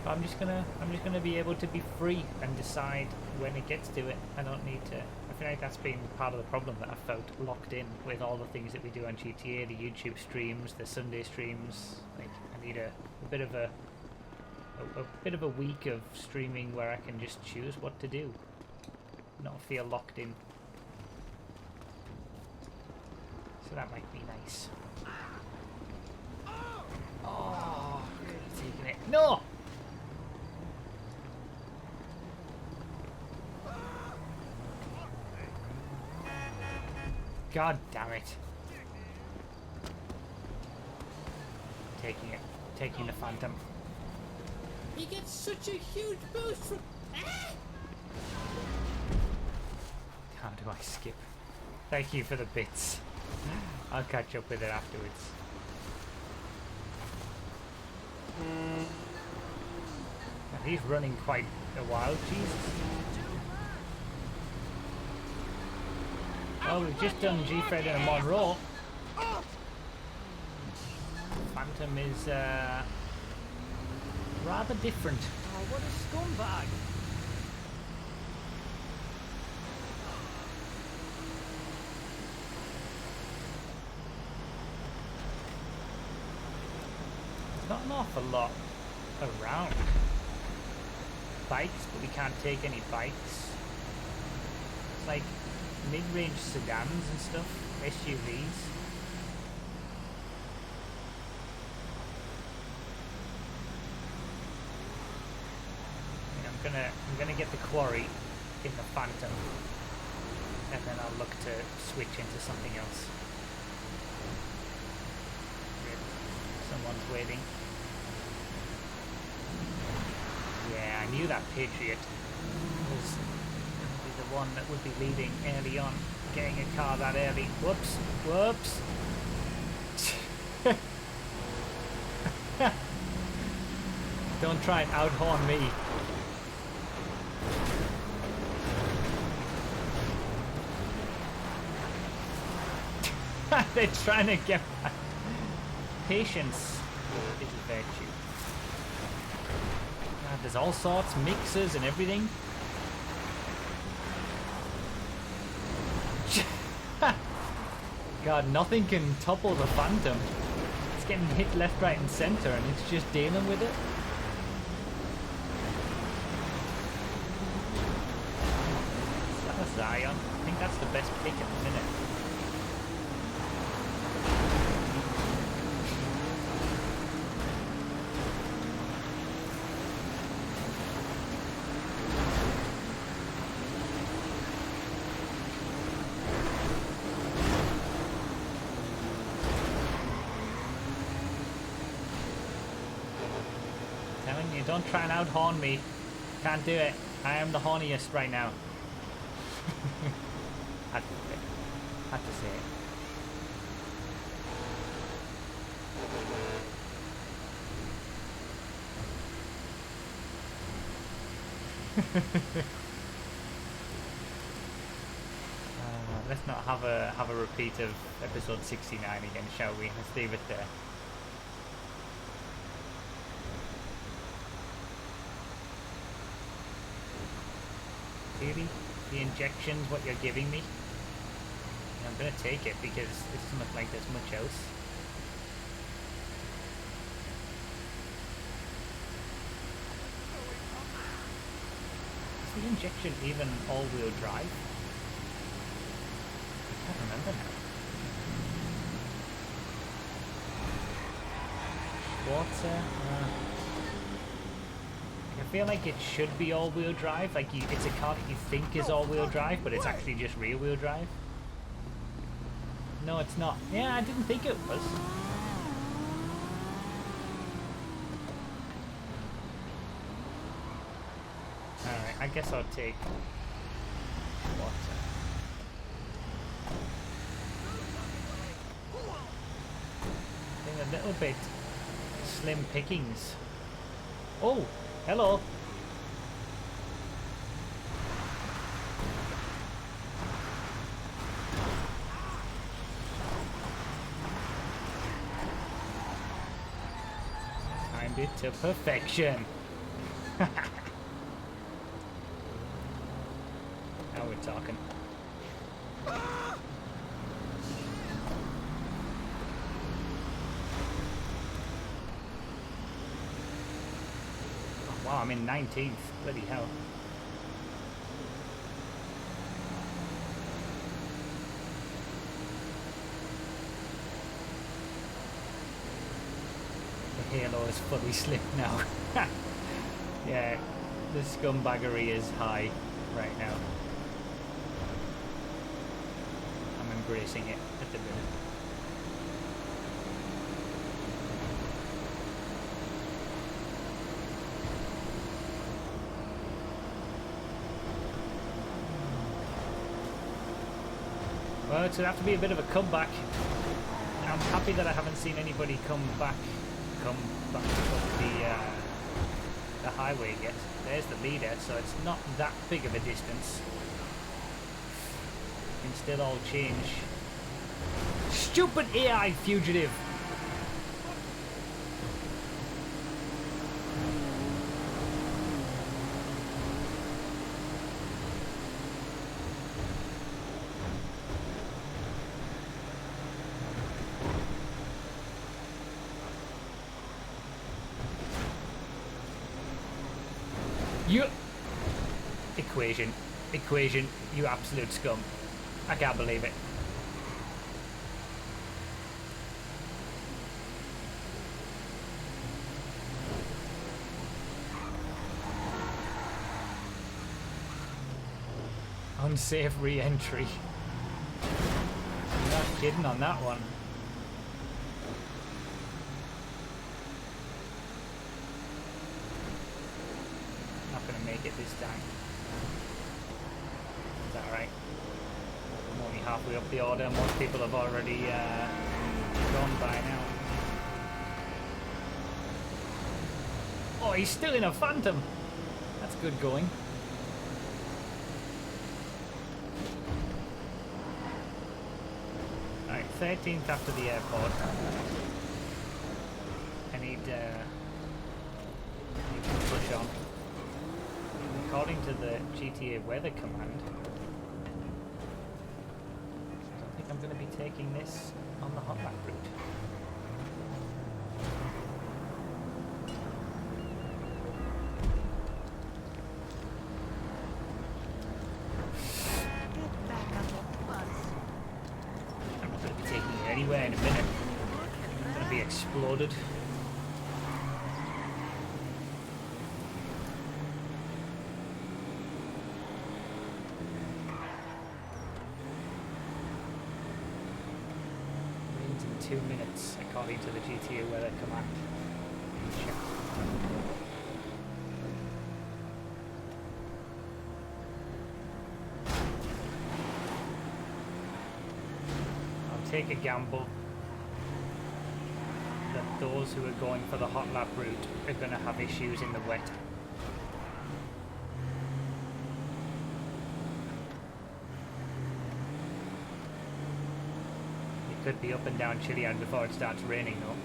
But I'm just gonna be able to be free and decide when it gets to it. I don't need to. I feel like that's been part of the problem, that I felt locked in with all the things that we do on GTA, the YouTube streams, the Sunday streams. Like, I need a bit of a week of streaming where I can just choose what to do, not feel locked in. So that might be nice. Oh, could have taken it. No! God damn it. Taking it. Taking the Phantom.
He gets such a huge boost from. Ah!
How do I skip? Thank you for the bits. I'll catch up with it afterwards. Now, he's running quite a while, Jesus. Well, we've just done G-Fred and a Monroe. Phantom is rather different.
Oh, what a scumbag!
Not an awful lot around. Bikes, but we can't take any bikes. It's like mid-range sedans and stuff, SUVs. I'm gonna get the quarry in the Phantom, and then I'll look to switch into something else. Someone's waiting. Yeah, I knew that Patriot was the one that would be leading early on, getting a car that early. Whoops, whoops. Don't try and out-horn me. They're trying to get back. Patience is a virtue. God, there's all sorts, mixers and everything. God, nothing can topple the Phantom. It's getting hit left, right and centre and it's just dealing with it. That's Zion. I think that's the best pick at the minute. Don't try and out-horn me. Can't do it. I am the horniest right now. Had to say it. Let's not have a repeat of episode 69 again, shall we? Let's leave it there. Really? The injection's what you're giving me? I'm gonna take it because it doesn't look like there's much else. Is the injection even all-wheel drive? I can't remember now. Schwarzer? I feel like it should be all-wheel drive, like it's a car that you think is all-wheel drive, but it's actually just rear-wheel drive. No, it's not. Yeah, I didn't think it was. Alright, I guess I'll take water. I think a little bit slim pickings. Oh! Hello. Timed it to perfection. Now we're talking. Wow, I'm in 19th. Bloody hell. The halo is fully slipped now. Yeah, the scumbaggery is high right now. I'm embracing it at the minute. Well, it's going to have to be a bit of a comeback. I'm happy that I haven't seen anybody come back up the highway yet. There's the leader, so it's not that big of a distance. Can still all change. Stupid AI fugitive! You... Equation, you absolute scum. I can't believe it. Unsafe re-entry. I'm not kidding on that one. Not gonna make it this time. Is that right? I'm only halfway up the order. Most people have already gone by now. Oh, he's still in a Phantom. That's good going. Alright, 13th after the airport. I need to push on. According to the GTA weather command, I don't think I'm going to be taking this on the hot lap route.
Get back on the bus.
I'm not going to be taking it anywhere in a minute. I'm going to be exploded. Rains in 2 minutes, according to the GTA weather command. Check. I'll take a gamble that those who are going for the hot lap route are going to have issues in the wet. It could be up and down Chiliad before it starts raining though.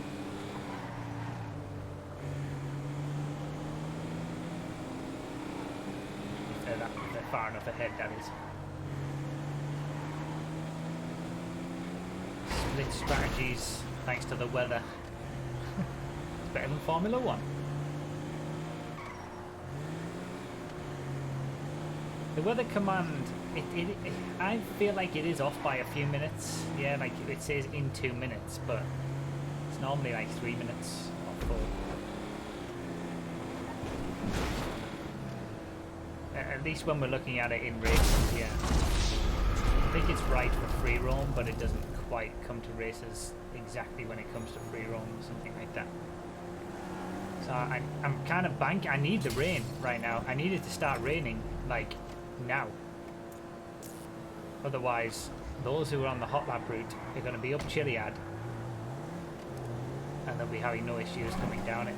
If they're far enough ahead, that is. Split strategies thanks to the weather. It's better than Formula 1. The weather command, I feel like it is off by a few minutes. Yeah, like it says in 2 minutes, but it's normally like 3 minutes or 4. At least when we're looking at it in races, yeah. I think it's right for free roam, but it doesn't quite come to races exactly when it comes to free roam or something like that. So I'm kind of I need the rain right now. I need it to start raining, like, now. Otherwise, those who are on the hot lap route are going to be up Chiliad, and they'll be having no issues coming down it.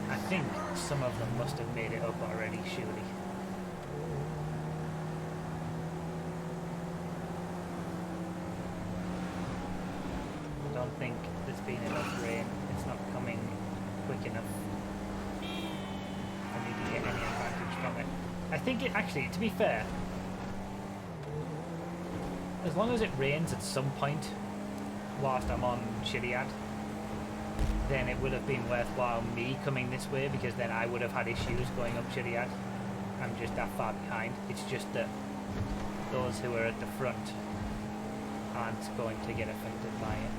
I think some of them must have made it up already, surely. I don't think there's been enough rain. It's not coming quick enough for me to get any advantage from it. I think it actually, to be fair, as long as it rains at some point whilst I'm on Chiliad, then it would have been worthwhile me coming this way, because then I would have had issues going up Chiliad. I'm just that far behind. It's just that those who are at the front aren't going to get affected by it.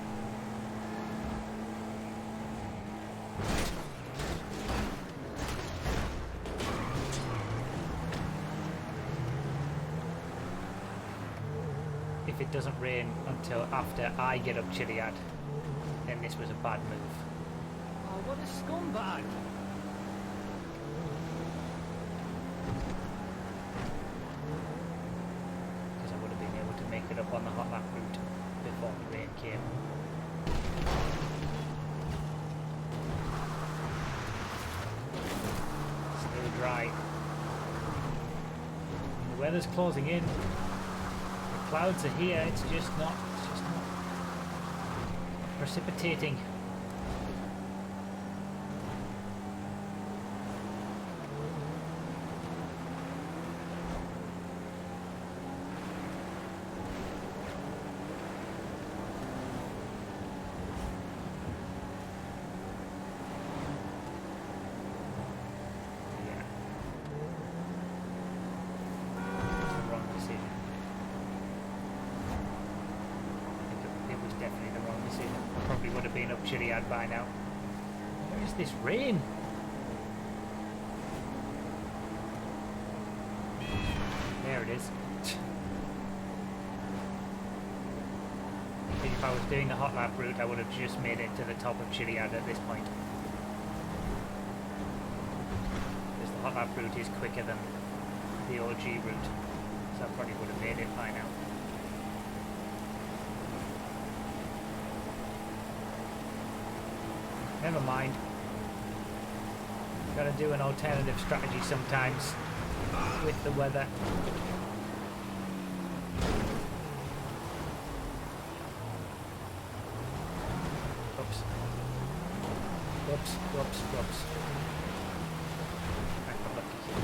If it doesn't rain until after I get up Chiliad, then this was a bad move. Oh, what a scumbag! Because I would have been able to make it up on the hot lap route before the rain came. Still dry. The weather's closing in. Clouds are here, it's just not precipitating. Yeah. It's the wrong decision. It was definitely the wrong decision. I probably would have been up Chiliad by now. Where is this rain? There it is. If I was doing the hot lap route, I would have just made it to the top of Chiliad at this point. Because the hot lap route is quicker than the OG route. So I probably would have made it by now. Never mind. Gotta do an alternative strategy sometimes with the weather. Oops. Whoops, whoops, whoops. I got lucky here.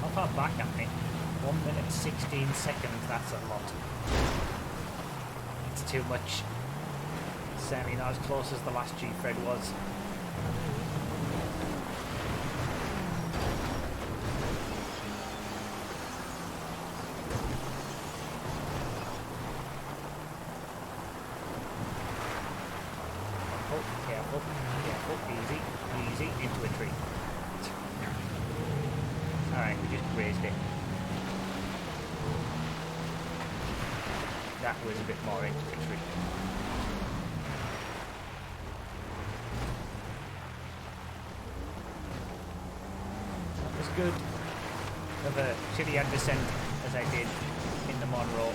How far back at me? 1 minute 16 seconds, that's a lot. It's too much. Certainly not as close as the last G-Fred was. Oh, careful, careful, easy, easy, into a tree. Alright, we just grazed it. That was a bit more into a tree. That was good. Of a Chiliad descent as I did in the Monroe.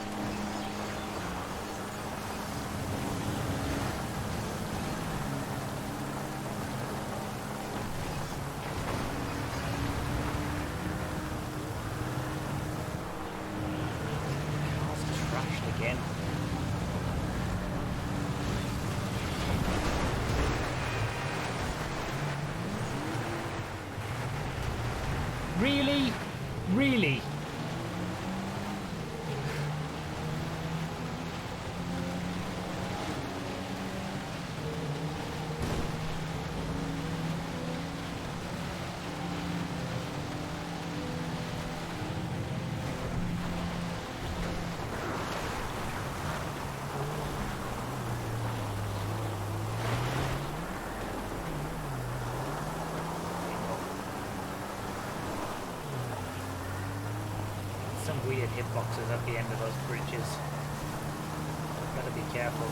Again. Really? Really? Some weird hitboxes at the end of those bridges. Gotta be careful.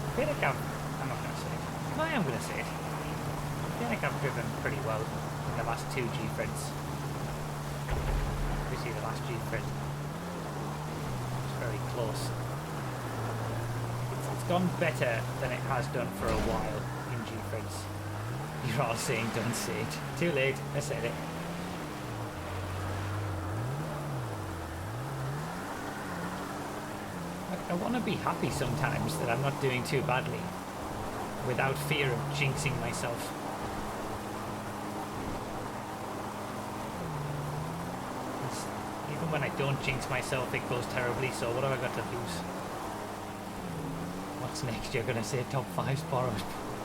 I feel like I'm not gonna say it. No, I am gonna say it. I feel like I've driven pretty well in the last two G-Freds. Obviously the last G-Fred was very close. It's gone better than it has done for a while in G-Freds. You're all saying don't say it. Too late, I said it. I want to be happy sometimes that I'm not doing too badly without fear of jinxing myself. Even when I don't jinx myself, it goes terribly, so what have I got to lose? What's next? You're gonna say top 5 borrows.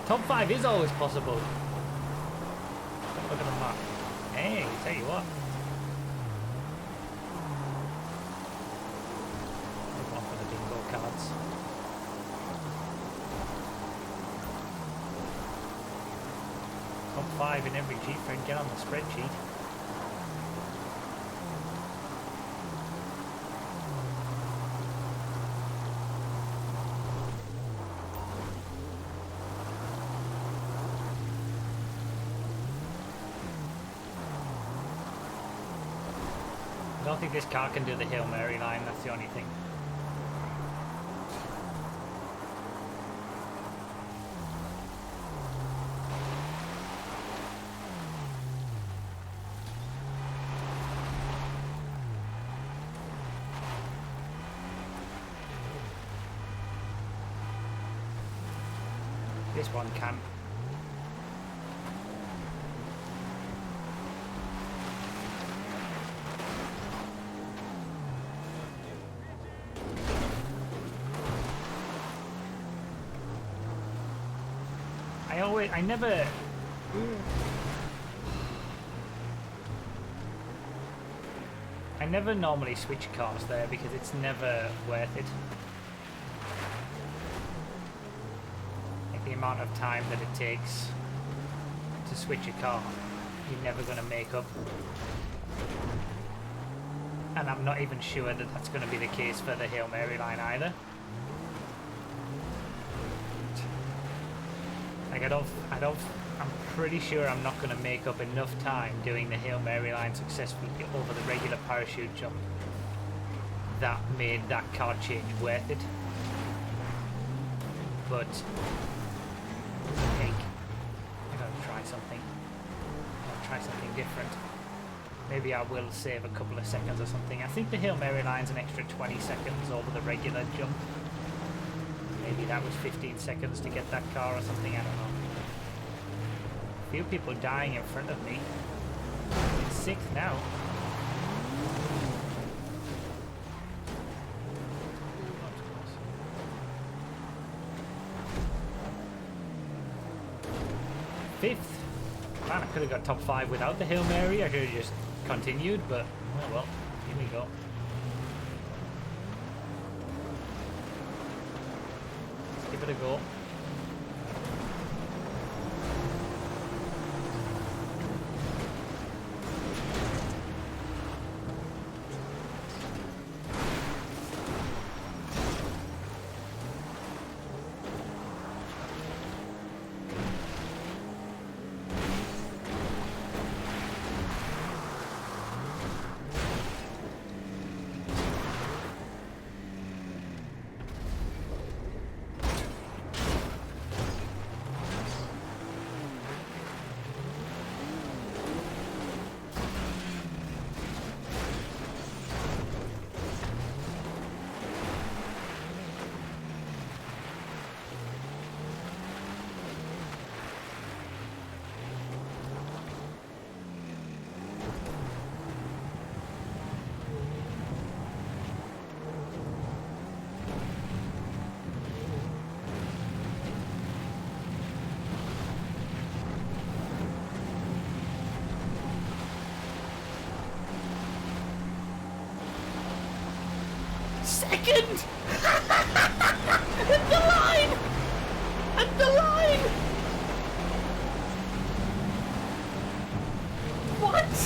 Top 5 is always possible. Look at the map. Hey, tell you what. Move on for the bingo cards. Top 5 in every Jeep and get on the spreadsheet. I don't think this car can do the Hail Mary line, that's the only thing. This one can. I never normally switch cars there because it's never worth it. Like the amount of time that it takes to switch a car, you're never going to make up. And I'm not even sure that that's going to be the case for the Hail Mary line either. Like I'm pretty sure I'm not going to make up enough time doing the Hail Mary line successfully over the regular parachute jump that made that car change worth it. But I think I'm going to try something. I'll try something different. Maybe I will save a couple of seconds or something. I think the Hail Mary line's an extra 20 seconds over the regular jump. Maybe that was 15 seconds to get that car or something, I don't know. A few people dying in front of me. It's 6th now. Fifth. Man, I could have got top 5 without the Hail Mary. I could have just continued, but oh well, here we go. Let's give it a go. Second! At the line! At the line! What?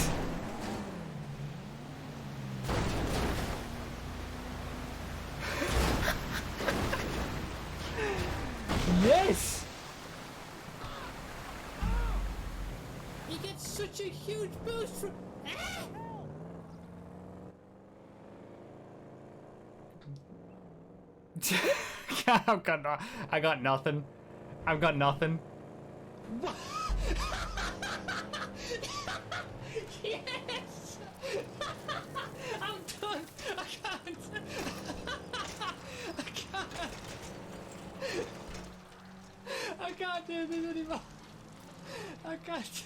Yes!
He gets such a huge boost from... Ah!
I got nothing. I've got nothing.
Yes! I'm done! I can't! I can't do this anymore! I can't.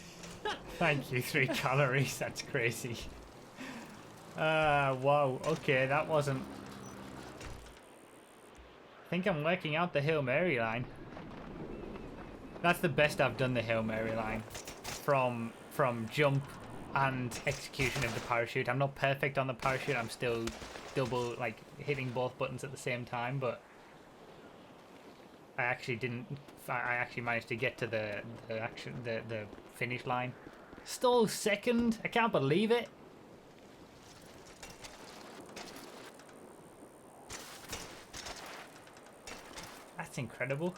Thank you, 3 calories. That's crazy. Wow. Okay, that wasn't... I think I'm working out the Hail Mary line. That's the best I've done the Hail Mary line. From jump and execution of the parachute. I'm not perfect on the parachute. I'm still double, like, hitting both buttons at the same time, but I actually managed to get to the finish line. Still second. I can't believe it. That's incredible.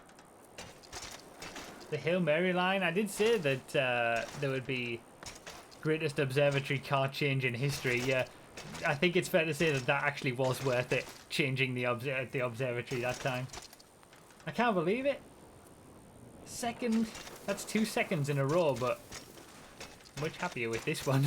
The Hail Mary line. I did say that there would be greatest observatory car change in history. Yeah, I think it's fair to say that that actually was worth it, changing the observatory that time. I can't believe it. Second. That's 2 seconds in a row, but I'm much happier with this one.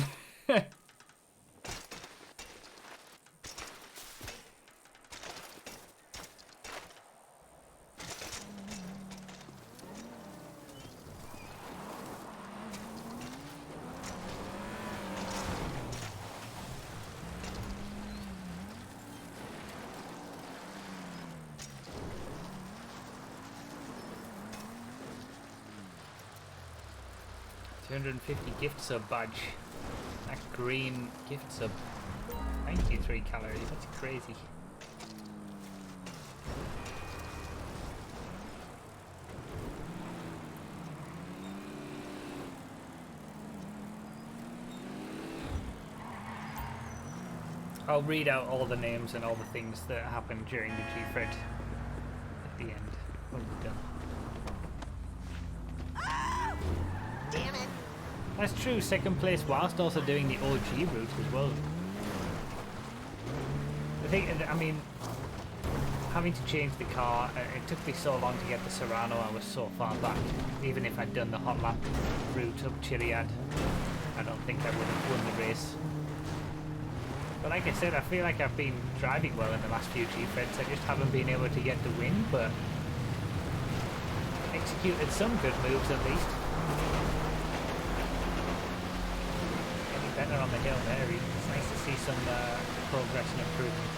250 gift sub badge. That green gift sub. 93 calories, that's crazy. I'll read out all the names and all the things that happened during the G-Fred at the end when we're done.
Damn it.
That's true, second place whilst also doing the OG route as well. I mean, having to change the car, it took me so long to get the Serrano, I was so far back. Even if I'd done the hot lap route up Chiliad, I don't think I would have won the race. But like I said, I feel like I've been driving well in the last few G-Freds. I just haven't been able to get the win, but executed some good moves at least. Getting better on the Hail Mary. It's nice to see some progress and improvement.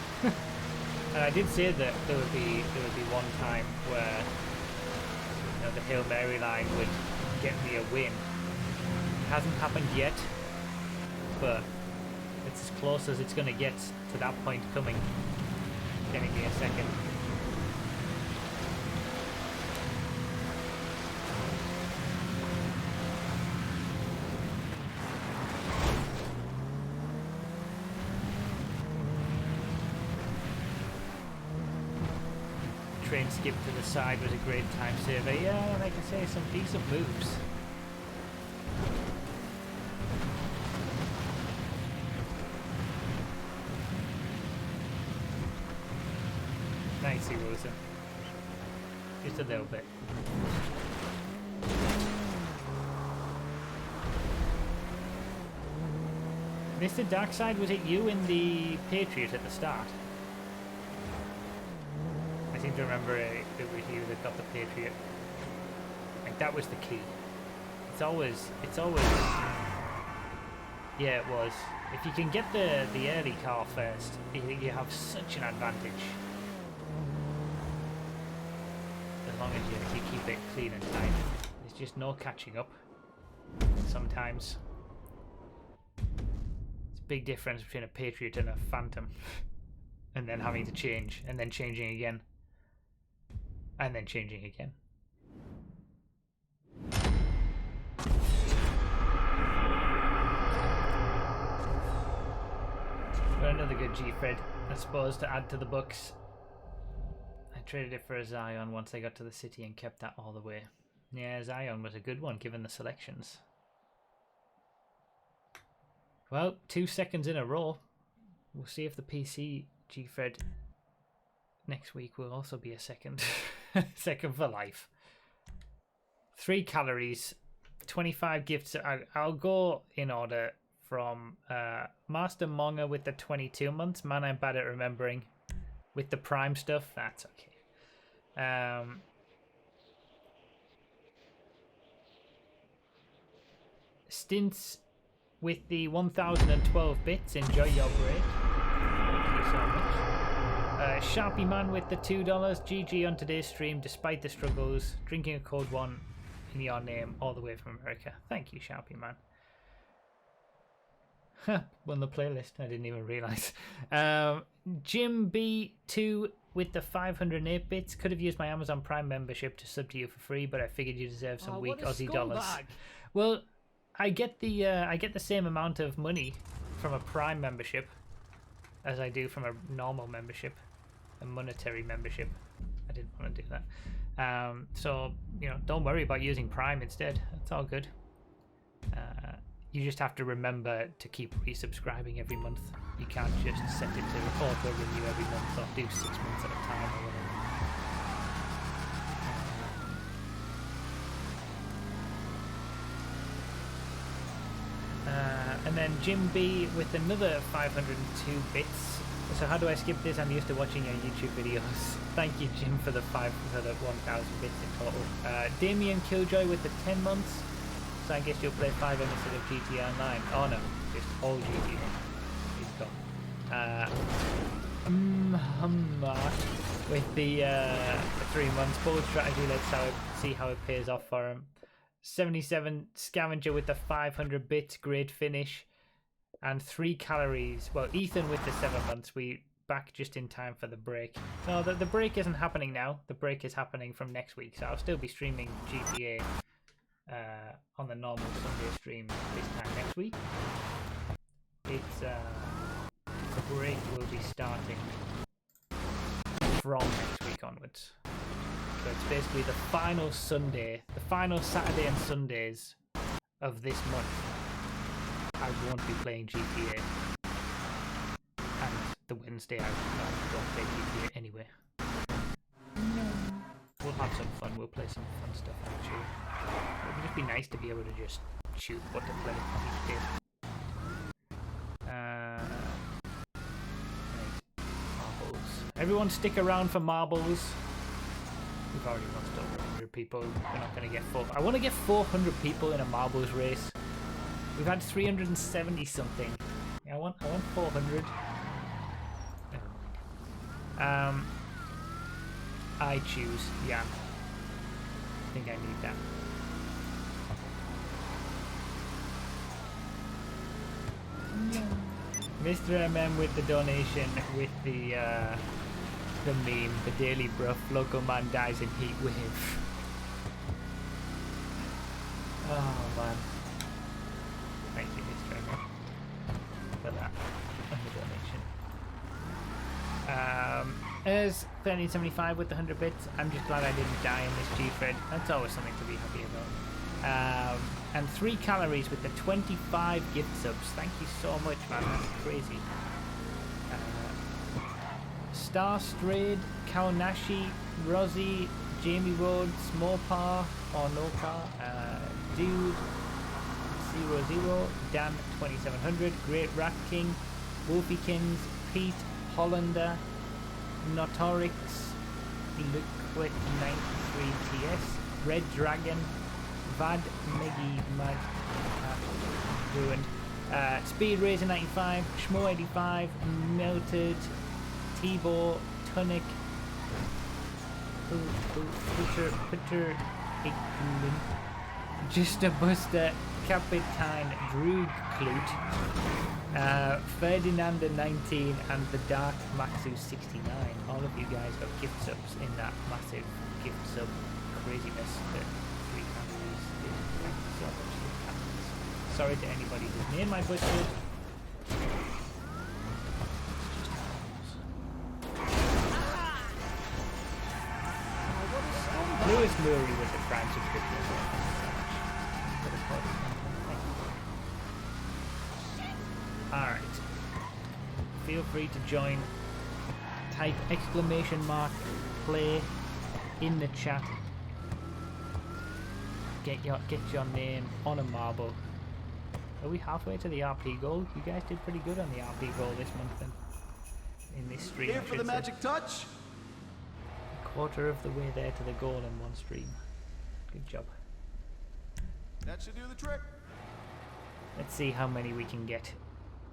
And I did say that there would be one time where, you know, the Hail Mary line would get me a win. It hasn't happened yet, but it's as close as it's going to get to that point coming. Getting me a second. Train skip to the side was a great time saver. Yeah, like I say, some decent moves. Nicey, Rosen. Just a little bit. Mr. Darkside, was it you in the Patriot at the start? I seem to remember it was you that got the Patriot. Like, that was the key. It's always... Yeah, it was. If you can get the early car first, you have such an advantage. As long as you keep it clean and tight. There's just no catching up. Sometimes. It's a big difference between a Patriot and a Phantom. And then having to change. And then changing again. And then changing again. Got another good G-Fred, I suppose, to add to the books. I traded it for a Zion once I got to the city and kept that all the way. Yeah, Zion was a good one given the selections. Well, 2 seconds in a row. We'll see if the PC G-Fred next week will also be a second. Second for life. 3 calories, 25 gifts. I'll go in order from Master Monga with the 22 months. Man, I'm bad at remembering. With the Prime stuff, that's okay. Stints with the 1012 bits. Enjoy your break. Thank you so much. Sharpie Man with the $2. GG on today's stream despite the struggles. Drinking a cold one in your name all the way from America. Thank you, Sharpie Man. Won the playlist. I didn't even realise. Jim B2 with the 508 bits. Could have used my Amazon Prime membership to sub to you for free, but I figured you deserve some weak Aussie dollars. Well, I get the same amount of money from a Prime membership as I do from a normal membership, a monetary membership. I didn't want to do that. So you know, don't worry about using Prime instead. It's all good. You just have to remember to keep resubscribing every month. You can't just set it to auto renew every month or do 6 months at a time or whatever. And then Jim B with another 502 bits. So how do I skip this? I'm used to watching your YouTube videos. Thank you, Jim, for the 1,000 bits in total. Damien Killjoy with the 10 months. So I guess you'll play 5 instead of GTA Online. Oh no, just all GTA. He's gone. With the 3 months bold strategy, let's see how it pays off for him. 77 Scavenger with the 500 bits, great finish. And 3 calories. Well, Ethan with the 7 months. We back just in time for the break. No, the break isn't happening now. The break is happening from next week. So I'll still be streaming GTA on the normal Sunday stream this time next week. It's the break will be starting from next week onwards. So it's basically the final Sunday, the final Saturday and Sundays of this month. I won't be playing GTA, and the Wednesday I don't play GTA anyway. We'll have some fun. We'll play some fun stuff actually. It would just be nice to be able to just choose what to play each day. Marbles. Everyone stick around for marbles. We've already lost over 100 people. We're not going to get 400. I want to get 400 people in a marbles race. We've had 370 something. Yeah, I want 400. Never mind. I choose Jan. I think I need that. Mr. MM with the donation with the meme, the daily bruff, local man dies in heat wave. Oh man. Thank you, Mr. MM, for that and the donation. As 1375 with the 100 bits, I'm just glad I didn't die in this G-Fred. That's always something to be happy about. And 3 calories with the 25 gift subs. Thank you so much, man. That's crazy. Star Strayed, Kaunashi, Rosie, Jamie Rhodes, Mopar or No Car, Dude 00, Dan 2700, Great Rat King, Wolfiekins, Pete, Hollander, Notorix, Liquid 93TS, Red Dragon, Vad, Meggy, Mad, Ruined, Speed Razor 95, Schmo 85, Melted, T-Bo, Tunic, Putter, Just a Buster, Capitine, Droog Clute, Ferdinanda 19, and the Dark Maxu 69. All of you guys got gift subs in that massive gift sub craziness that 3 calories did. Thank you so much, 3 calories. Sorry to anybody whose name I butchered. Lewis Murray with the Prime subscription. Alright. Feel free to join. Type !play in the chat. Get your name on a marble. Are we halfway to the RP goal? You guys did pretty good on the RP goal this month then. In this stream.
Here for the magic touch?
I should say. Good job.
3
Quarter of the way there to the goal in one stream. Good job.
That should do the trick.
Let's see how many we can get.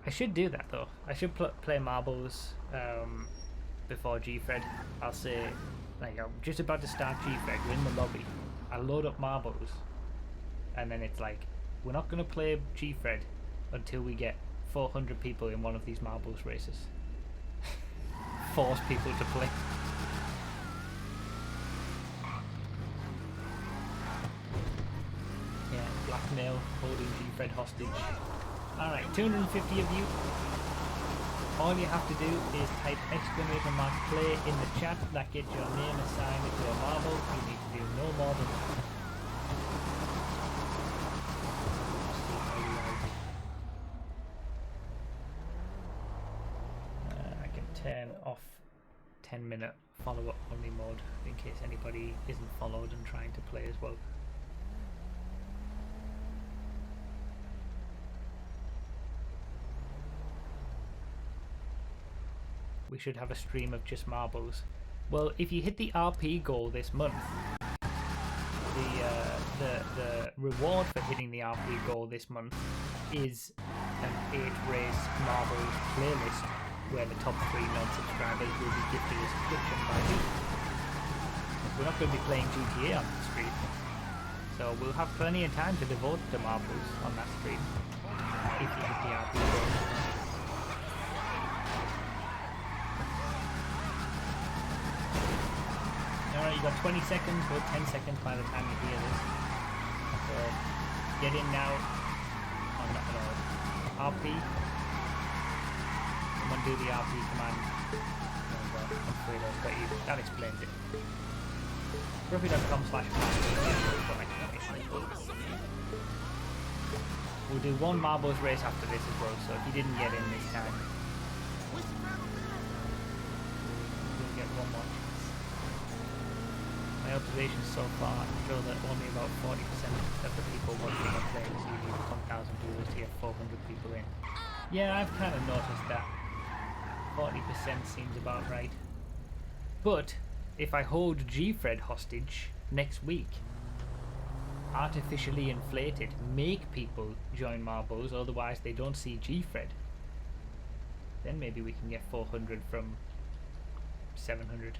I should do that though. I should play marbles before G-Fred. I'll say, like, I'm just about to start G-Fred. We're in the lobby. I load up marbles, and then it's like, we're not going to play G-Fred until we get 400 people in one of these marbles races. Force people to play. Yeah, blackmail, holding G-Fred hostage. Alright, 250 of you. All you have to do is type !play in the chat. That gets your name assigned to a marble. You need to do no more than that. I can turn off 10-minute follow-up only mode in case anybody isn't followed and trying to play as well. We should have a stream of just marbles. Well, if you hit the RP goal this month, the reward for hitting the RP goal this month is an 8-race marbles playlist where the top 3 non-subscribers will be gifted a subscription by me. We're not going to be playing GTA on the stream, so we'll have plenty of time to devote to marbles on that stream if you hit the RP goal. Alright, you got 20 seconds or 10 seconds by the time you hear this. So get in now. Oh, not at all. RP. Someone do the RP command. Oh, well, I'm afraid I've got you. That explains it. Ruffy.com/command. We'll do one marbles race after this as well, so if you didn't get in this time, you'll get one more. My observations so far show that only about 40% of the people watching are playing, so you need 1,000 viewers to get 400 people in. Yeah, I've kind of noticed that. 40% seems about right. But if I hold G-Fred hostage next week, artificially inflate it, make people join marbles, otherwise they don't see G-Fred, then maybe we can get 400 from 700.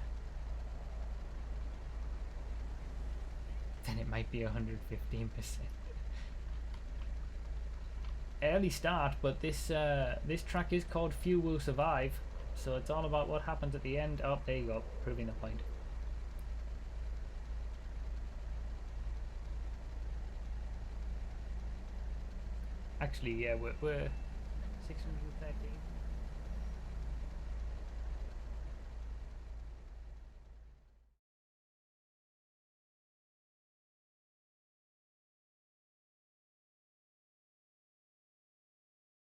Then it might be 115%. Early start, but this track is called Few Will Survive, so it's all about what happens at the end. Oh, there you go, proving the point. Actually, yeah, we're 613.